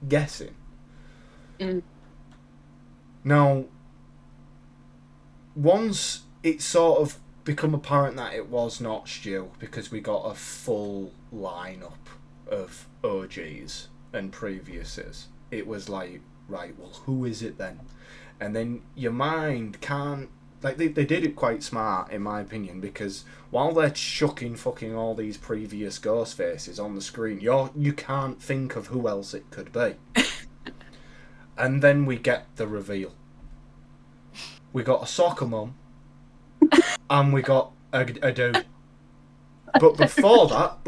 guessing. Now, once it sort of become apparent that it was not Stu, because we got a full lineup of OGs and previousses, it was like, right, well, who is it then? And then your mind can't, like, they did it quite smart, in my opinion, because while they're chucking fucking all these previous ghost faces on the screen, you can't think of who else it could be. And then we get the reveal. We got a soccer mum, and we got a dude. But before that,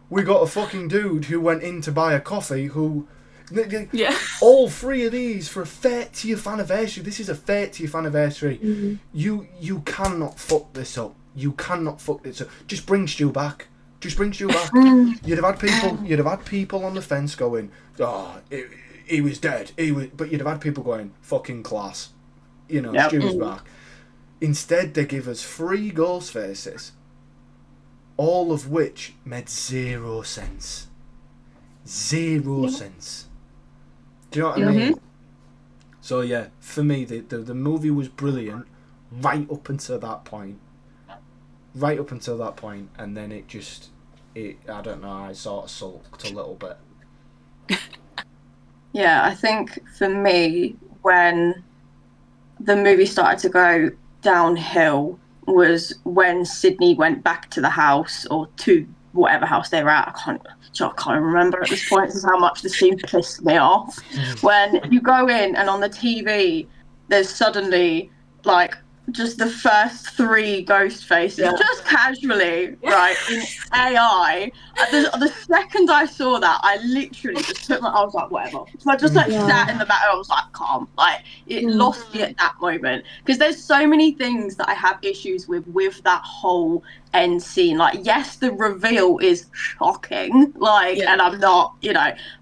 we got a fucking dude who went in to buy a coffee who... Yeah. All three of these for a 30th anniversary. This is a 30th anniversary. Mm-hmm. You cannot fuck this up. You cannot fuck this up. Just bring Stu back. You'd have had people on the fence going, oh, he was dead. But you'd have had people going, fucking class. Stu's back. Instead, they give us 3 ghost faces, all of which made 0 sense. 0 sense. Do you know what I mean? So yeah, for me, the movie was brilliant right up until that point. And then I don't know, I sort of sulked a little bit. Yeah, I think for me, when the movie started to go downhill was when Sydney went back to the house, or to whatever house they were at. I can't remember at this point. This is how much the scene pissed me off. When you go in and on the TV, there's suddenly like just the first 3 ghost faces, just casually, right, in AI. The second I saw that, I literally just I was like, whatever. So I just sat in the back, I was like, calm. Like, it lost me at that moment. Because there's so many things that I have issues with that whole end scene. Like, yes, the reveal is shocking, and I'm not,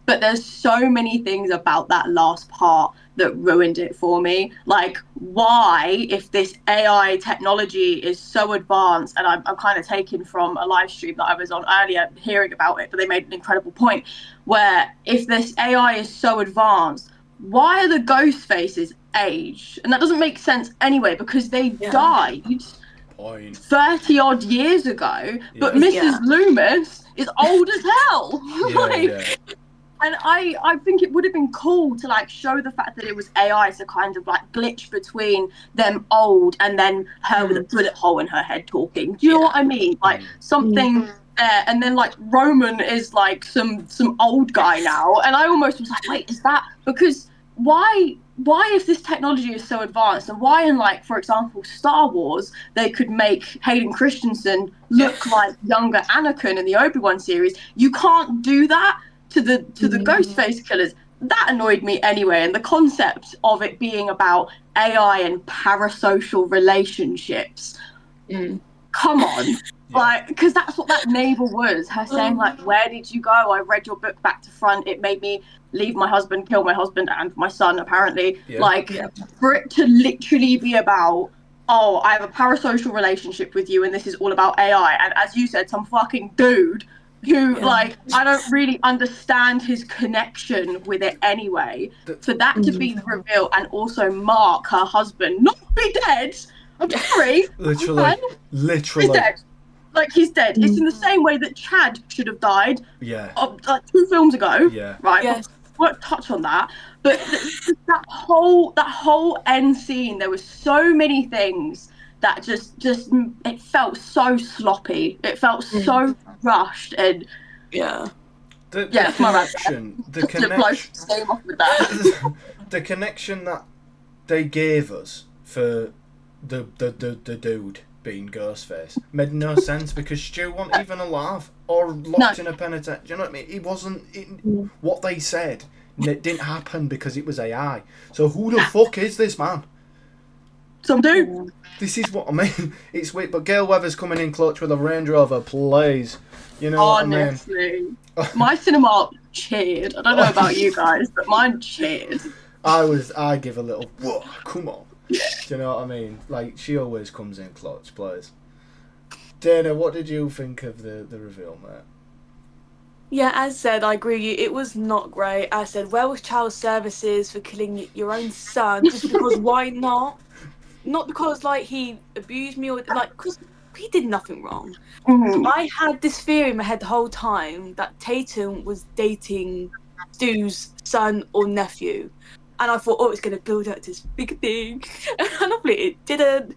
but there's so many things about that last part that ruined it for me. Like, why, if this AI technology is so advanced, and I'm kind of taken from a live stream that I was on earlier hearing about it, but they made an incredible point, where if this AI is so advanced, why are the ghost faces aged? And that doesn't make sense anyway, because they died 30 odd years ago, but Mrs. Loomis is old as hell. And I think it would have been cool to show the fact that it was AI to kind of glitch between them old and then her with a bullet hole in her head talking. Do you know what I mean? Something there, and then Roman is some old guy now, and I almost was like, wait, is that because why if this technology is so advanced, and why in for example Star Wars they could make Hayden Christensen look like younger Anakin in the Obi-Wan series, you can't do that to the Ghostface killers. that annoyed me anyway. And the concept of it being about AI and parasocial relationships. Come on. Like, because that's what that neighbor was, her saying, like, where did you go? I read your book back to front. It made me leave my husband, kill my husband and my son, apparently. For it to literally be about, oh, I have a parasocial relationship with you and this is all about AI. And as you said, some fucking dude who, like, I don't really understand his connection with it anyway. For that to be the reveal, and also Mark, her husband, not be dead. I'm sorry. Literally. He's dead. Like, he's dead. It's in the same way that Chad should have died. Like 2 films ago. Right. Yes. We won't touch on that. But that whole end scene, there was so many things that just it felt so sloppy. It felt so rushed, and the connection the connection that they gave us for the dude being Ghostface made no sense, because Stu wasn't even alive or locked in a penitentiary. Do you know what I mean? He wasn't. What they said, it didn't happen because it was AI. So who the fuck is this man? Some dude. This is what I mean. It's weird, but Gail Weathers coming in clutch with a Range Rover, please. You know what I mean? Honestly, my cinema cheered. I don't know about you guys, but mine cheered. I give a little, whoa, come on. Do you know what I mean? Like, she always comes in clutch, please. Dana, what did you think of the reveal, mate? Yeah, as said, I agree with you. It was not great. As said, where was child services for killing your own son? Just because, why not? Not because, like, he abused me or, like, because he did nothing wrong. I had this theory in my head the whole time that Tatum was dating Stu's son or nephew. And I thought, oh, it's going to build up to this big thing. And hopefully it didn't.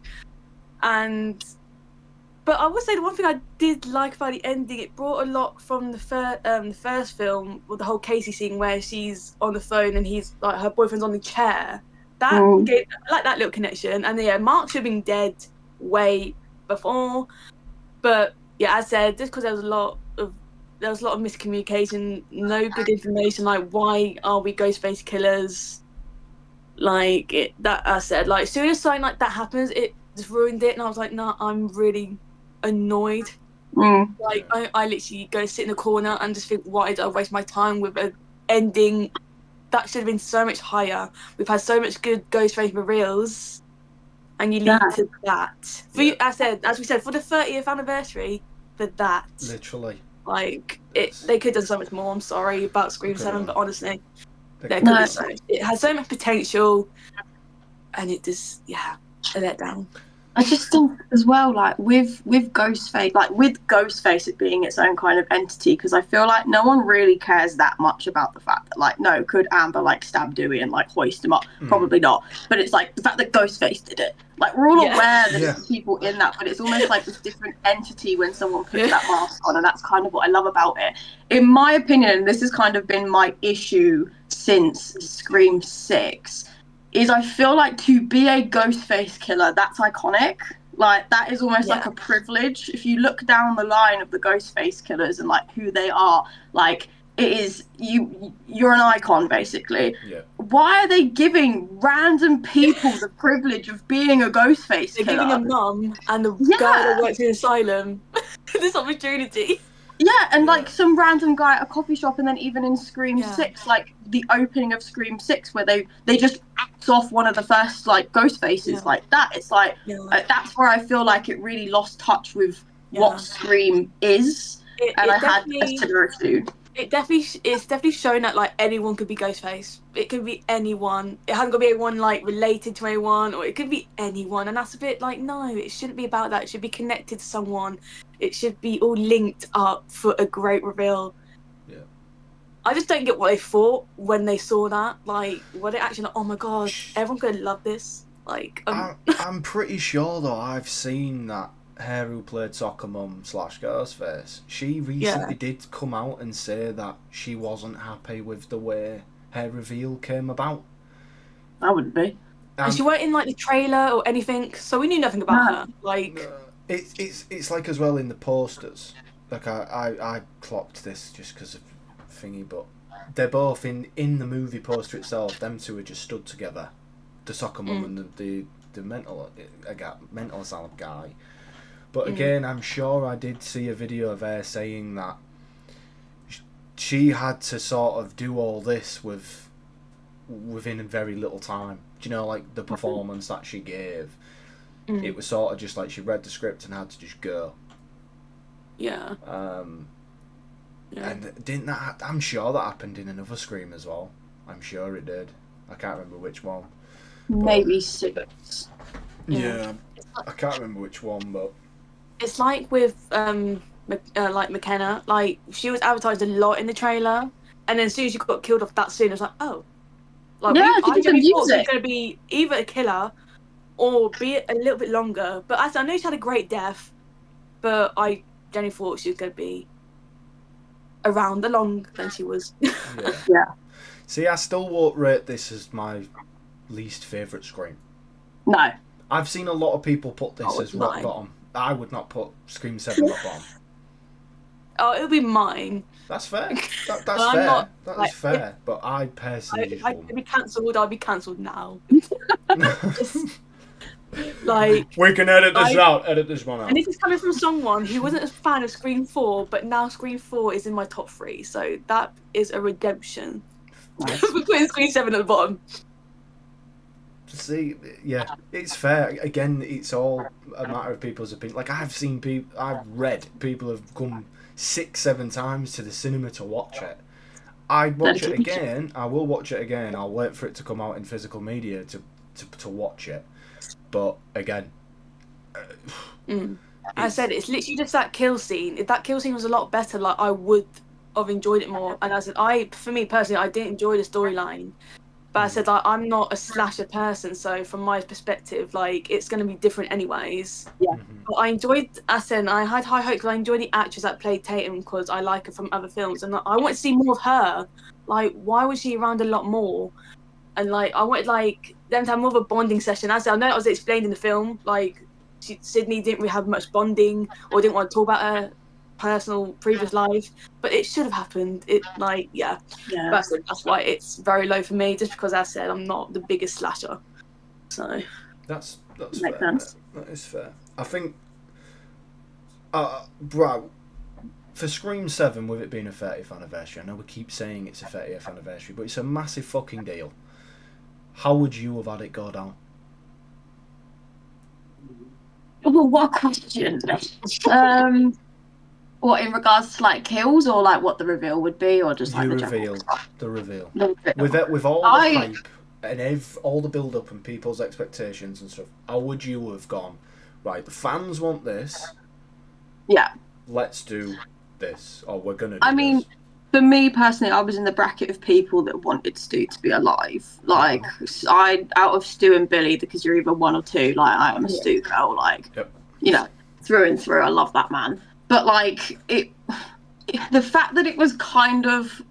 But I would say the one thing I did like about the ending, it brought a lot from the first film, with the whole Casey scene where she's on the phone and he's, like, her boyfriend's on the chair. I like that little connection. And yeah, Mark should have been dead way before. But yeah, as I said, just because there was a lot of miscommunication, no good information, like, why are we Ghostface killers? Like, I said, like, as soon as something like that happens, it just ruined it, and I was like, nah, I'm really annoyed. Like, I literally go sit in the corner and just think, why did I waste my time with an ending that should have been so much higher? We've had so much good Ghostface reveals, and you lead to that. As we said, for the 30th anniversary, for that. Literally. Like, they could have done so much more. I'm sorry about Scream 7, but honestly, there could be so much. It has so much potential, and it just, a letdown. I just think as well, like, with Ghostface it being its own kind of entity, because I feel like no one really cares that much about the fact that, like, no, could Amber, like, stab Dewey and, like, hoist him up? Probably not. But it's like the fact that Ghostface did it. Like, we're all aware that there's people in that, but it's almost like this different entity when someone puts that mask on, and that's kind of what I love about it. In my opinion, and this has kind of been my issue since Scream 6, is I feel like to be a Ghostface killer, that's iconic. Like, that is almost like a privilege. If you look down the line of the Ghostface killers and, like, who they are, like, it is, you're an icon, basically. Why are they giving random people the privilege of being a Ghostface killer? They're giving a mum and the guy that works in an asylum this opportunity. Yeah, and like some random guy at a coffee shop, and then even in Scream 6, like the opening of Scream 6, where they just axe off one of the first, like, ghost faces like that. It's like, that's where I feel like it really lost touch with what Scream is. And I had a similar issue. It's definitely shown that, like, anyone could be Ghostface. It could be anyone. It hasn't got to be anyone, like, related to anyone, or it could be anyone. And that's a bit like, no, it shouldn't be about that. It should be connected to someone. It should be all linked up for a great reveal. Yeah. I just don't get what they thought when they saw that. Like, were they actually like, oh my god, everyone's gonna love this? Like, I'm pretty sure though I've seen that her who played Soccer Mum / Ghostface, she recently did come out and say that she wasn't happy with the way her reveal came about. I wouldn't be. And she weren't in, like, the trailer or anything, so we knew nothing about her. Like, it's like, as well, in the posters. Like, I clocked this just because of thingy, but they're both in the movie poster itself. Them two are just stood together, the soccer mum and the mental asylum guy. But again, I'm sure I did see a video of her saying that she had to sort of do all this within a very little time. Do you know, like the performance that she gave? It was sort of just like she read the script and had to just go. Yeah. And didn't that? I'm sure that happened in another Scream as well. I'm sure it did. I can't remember which one. Maybe 6. Yeah, I can't remember which one, but it's like with like McKenna. Like she was advertised a lot in the trailer, and then as soon as she got killed off that soon, it's like, oh, like I genuinely thought she was going to be either a killer or be a little bit longer. But I know she had a great death, but I genuinely thought she was going to be around the long than she was. Yeah. See, I still won't rate this as my least favourite Scream. No. I've seen a lot of people put this as rock bottom. I would not put Scream 7 rock bottom. Oh, it would be mine. That's fair. That's fair. That is fair. But I personally I'd be cancelled. I'd be cancelled now. Like we can edit this out. Edit this one out. And this is coming from someone who wasn't a fan of Scream 4, but now Scream 4 is in my top 3. So that is a redemption. We're putting Scream 7 at the bottom. See, yeah, it's fair. Again, it's all a matter of people's opinion. Like I've read people have come 6-7 times to the cinema to watch it. I'd watch it again. I will watch it again. I'll wait for it to come out in physical media to watch it. But again, I said it's literally just that kill scene. If that kill scene was a lot better, like I would have enjoyed it more. And I said, for me personally, I didn't enjoy the storyline. But I said, like, I'm not a slasher person, so from my perspective, like, it's going to be different anyways. Yeah. But I had high hopes because I enjoyed the actress that played Tatum because I like her from other films. And I want to see more of her. Like, why was she around a lot more? And, like, I wanted, like, them to have more of a bonding session. I know it was explained in the film. Like, Sydney didn't really have much bonding or didn't want to talk about her personal previous life, but it should have happened. That's why it's very low for me, just because I said I'm not the biggest slasher. So that's Makes fair. sense. That is fair. I think bro, for Scream 7, with it being a 30th anniversary, I know we keep saying it's a 30th anniversary, but it's a massive fucking deal. How would you have had it go down? Well, what question? What, in regards to like kills, or like what the reveal would be, or just like the reveal? The reveal. The reveal. With all the hype and all the build up and people's expectations and stuff, how would you have gone? Right, the fans want this. Yeah. Let's do this, or we're gonna. I mean, for me personally, I was in the bracket of people that wanted Stu to be alive. Like, out of Stu and Billy, because you're either one or two. Like, I am a Stu girl. Like, you know, through and through, I love that man. But like the fact that it was kind of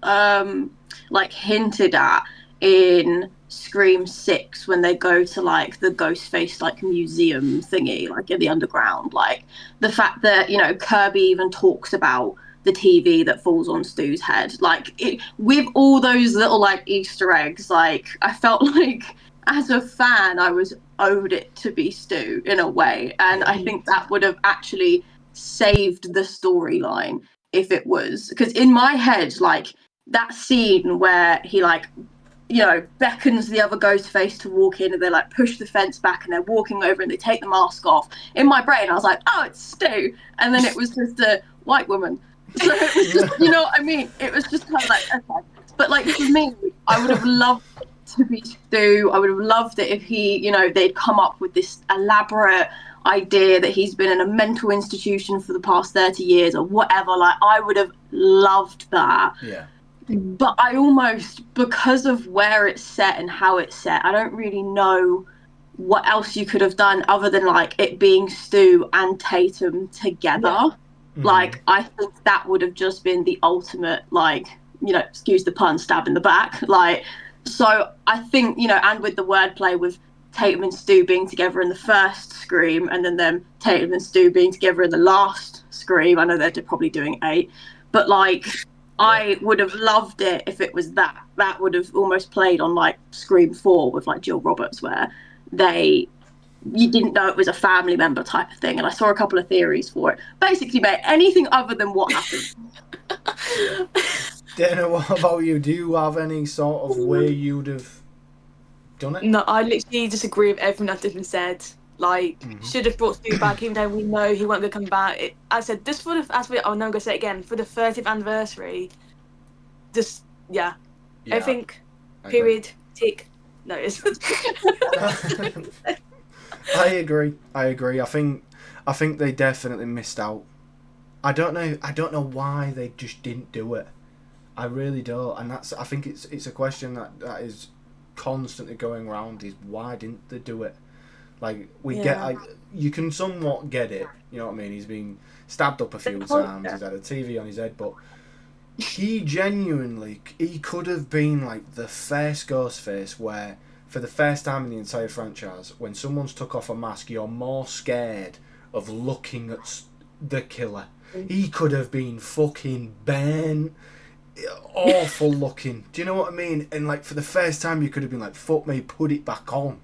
like hinted at in Scream 6 when they go to like the Ghostface like museum thingy, like in the underground, like the fact that, you know, Kirby even talks about the TV that falls on Stu's head, like with all those little like Easter eggs, like I felt like as a fan I was owed it to be Stu in a way, and I think that would have actually saved the storyline if it was, because in my head, like that scene where he like, you know, beckons the other Ghostface to walk in and they like push the fence back and they're walking over and they take the mask off, in my brain I was like, oh, it's Stu, and then it was just a white woman, so it was just, you know what I mean, it was just kind of like, okay. But like for me, I would have loved it to be Stu. I would have loved it if he, you know, they'd come up with this elaborate idea that he's been in a mental institution for the past 30 years or whatever. Like, I would have loved that. Yeah. But I almost, because of where it's set and how it's set, I don't really know what else you could have done other than like it being Stu and Tatum together. Yeah. Like, I think that would have just been the ultimate, like, you know, excuse the pun, stab in the back. Like, so I think, you know, and with the wordplay with Tatum and Stu being together in the first Scream, and then them Tatum and Stu being together in the last Scream. I know they're probably doing 8, but like I would have loved it if it was that. That would have almost played on like Scream 4 with like Jill Roberts, where you didn't know it was a family member type of thing. And I saw a couple of theories for it. Basically, mate, anything other than what happened. Yeah. Dana, what about you? Do you have any sort of way you'd have done it? No, I literally disagree with everything that's been said. Like, should have brought Stu back, even though we know he won't go come back. I said, this for the, I'm never going to say it again, for the 30th anniversary, just, yeah. I think, period, tick, no, it's... I agree. I think they definitely missed out. I don't know why they just didn't do it. I really don't. And I think it's a question that is constantly going around, is why didn't they do it? Like, you can somewhat get it, you know what I mean? He's been stabbed up a few times, he's had a TV on his head, but he could have been like the first Ghostface where, for the first time in the entire franchise, when someone's took off a mask, you're more scared of looking at the killer. He could have been fucking burnt, awful looking. Do you know what I mean? And like, for the first time, you could have been like, fuck me, put it back on.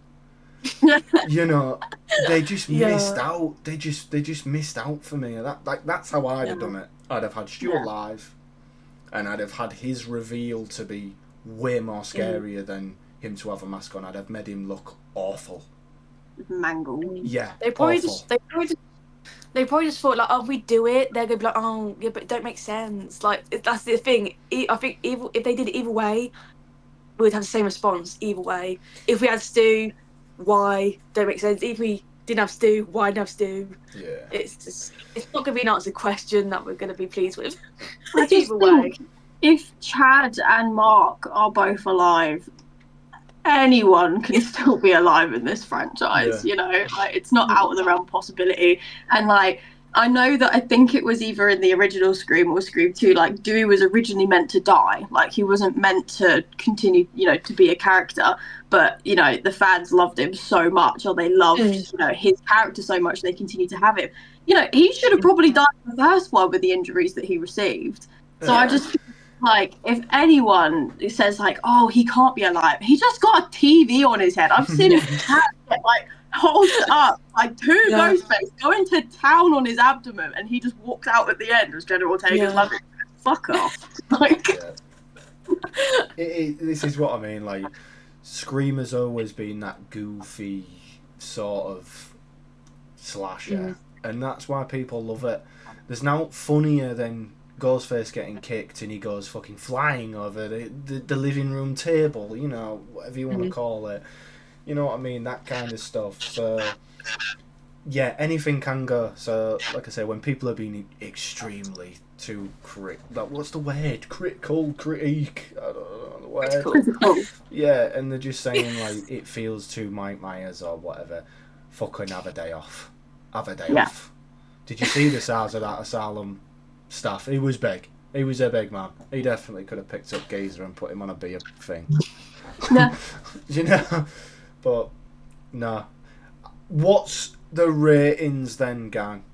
You know, they just missed out. They just missed out for me. That's how I'd have done it. I'd have had Stu alive, and I'd have had his reveal to be way more scarier than him to have a mask on. I'd have made him look awful, mangled. Yeah, they probably just thought like, oh, if we do it, they're gonna be like, oh yeah, but it don't make sense. Like, that's the thing. I think if they did it either way, we would have the same response either way. If we had Stu, why don't make sense. If we didn't have Stu, why didn't have Stu? Yeah, it's not gonna be an answered question that we're gonna be pleased with. I just think if Chad and Mark are both alive, anyone can still be alive in this franchise. You know, like, it's not out of the realm of possibility. And like, I know that I think it was either in the original Scream or Scream 2, like, Dewey was originally meant to die. Like, he wasn't meant to continue, you know, to be a character. But, you know, the fans loved him so much, or they loved, you know, his character so much, they continue to have him. You know, he should have probably died in the first one with the injuries that he received. So I just, like, if anyone says, like, oh, he can't be alive, he just got a TV on his head. I've seen his cat get, like, holds up, like, two Ghostface go into town on his abdomen, and he just walks out at the end as General Ortega's loving. Fuck off. Like, this is what I mean. Like, Scream has always been that goofy sort of slasher, and that's why people love it. There's now funnier than Ghostface getting kicked and he goes fucking flying over the living room table, you know, whatever you want to call it. You know what I mean? That kind of stuff. So, yeah, anything can go. So, like I say, when people are being extremely too what's the word? Critique. I don't know the word. critical. Yeah, and they're just saying, like, it feels too Mike Myers or whatever. Fucking have a day off. Have a day off. Did you see the size of that asylum staff? He was big. He was a big man. He definitely could have picked up Geezer and put him on a beer thing. Yeah. You know? But, no. What's the ratings then, gang?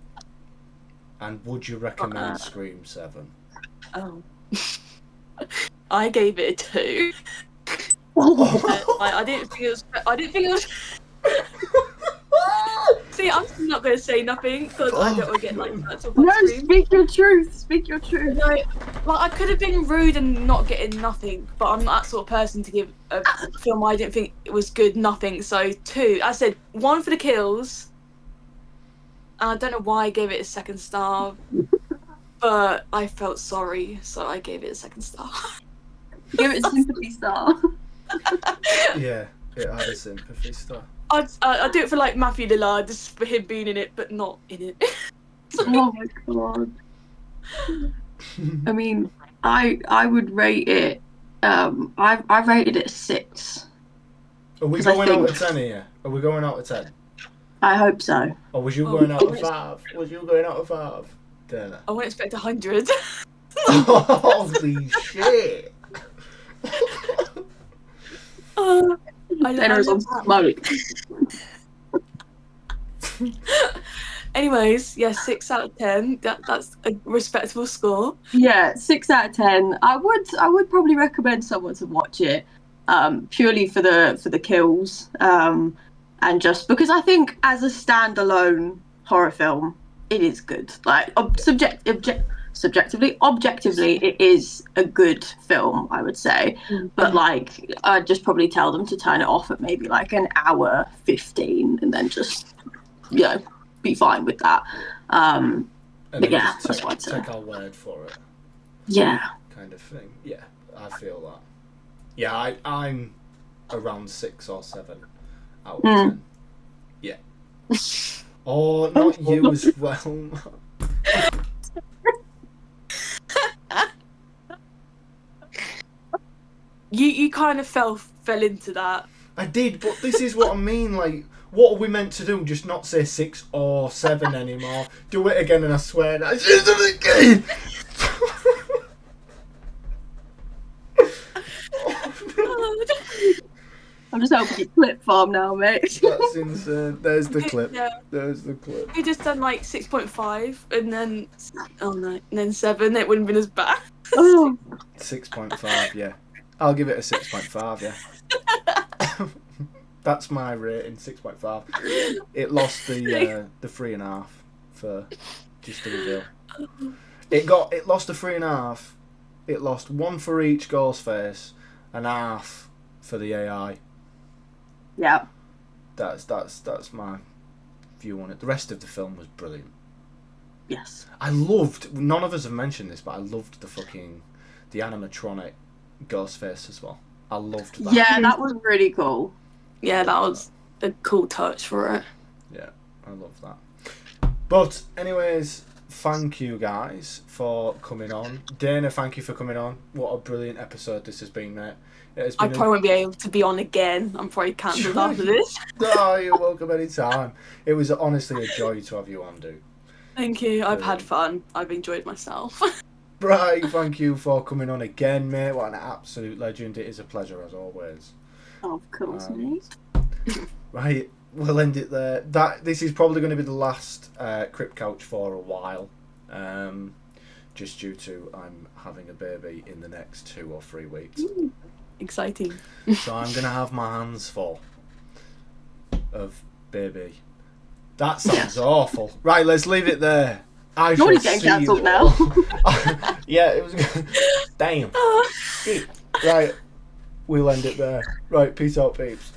And would you recommend Scream 7? Oh. I gave it a 2. I didn't think it was... See, I'm still not going to say nothing because I don't want to get like that sort of Scream. Speak your truth. Speak your truth. No, like, I could have been rude and not getting nothing, but I'm not that sort of person to give a film I didn't think it was good nothing. So 2. I said 1 for the kills. And I don't know why I gave it a 2nd star, but I felt sorry, so I gave it a 2nd star. Give it a sympathy star. Yeah, it had a sympathy star. I do it for like Matthew Lillard, just for him being in it, but not in it. Oh my god. I mean, I would rate it. I rated it a 6. Are we going out of 10 here? Are we going out of 10? I hope so. Or was you going out of 5? Was you going out of 5? Damn it. I wouldn't expect 100. Holy shit! Dinner's on smoke. Anyways, yeah, 6 out of 10. That's a respectable score. Yeah, 6 out of 10. I would probably recommend someone to watch it, purely for the kills, and just because I think as a standalone horror film, it is good. Like objectively, it is a good film, I would say. But like, I'd just probably tell them to turn it off at maybe like an hour 15, and then just be fine with that. And but yeah, just that's what I'd say. take our word for it. Yeah. Kind of thing. Yeah, I feel that. Yeah, I'm around 6 or 7 out of 10. Yeah. Oh, not you as well. You kind of fell into that. I did, but this is what I mean. Like, what are we meant to do? Just not say 6 or 7 anymore. Do it again, and I swear that I should do it again. I'm just helping you clip farm now, mate. That's insane. There's the clip. Yeah. There's the clip. We just done like 6.5 and then and then 7. It wouldn't have been as bad. Oh. 6.5. Yeah, I'll give it a 6.5. Yeah. That's my rating. 6.5. It lost the 3.5 for just the reveal. It lost the 3.5. It lost 1 for each ghost face, and half for the AI. Yeah. That's my view on it. The rest of the film was brilliant. Yes. I loved. None of us have mentioned this, but I loved the animatronic ghost face as well. I loved that. Yeah, that was really cool. Yeah, that was a cool touch for it. Yeah, I love that. But anyways, thank you guys for coming on. Dana, thank you for coming on. What a brilliant episode this has been, mate. I probably won't be able to be on again. I'm probably cancelled after this. No, you're welcome anytime. It was honestly a joy to have you on, dude. Thank you. I've had fun. I've enjoyed myself. Right, thank you for coming on again, mate. What an absolute legend. It is a pleasure as always. Of course, mate. Right, we'll end it there. This is probably going to be the last Crypt Couch for a while. Just due to I'm having a baby in the next 2 or 3 weeks. Exciting. So I'm going to have my hands full of baby. That sounds awful. Right, let's leave it there. I You're shall getting see cancelled you now. all. Yeah, it was. Damn. Right, we'll end it there. Right, peace out, peeps.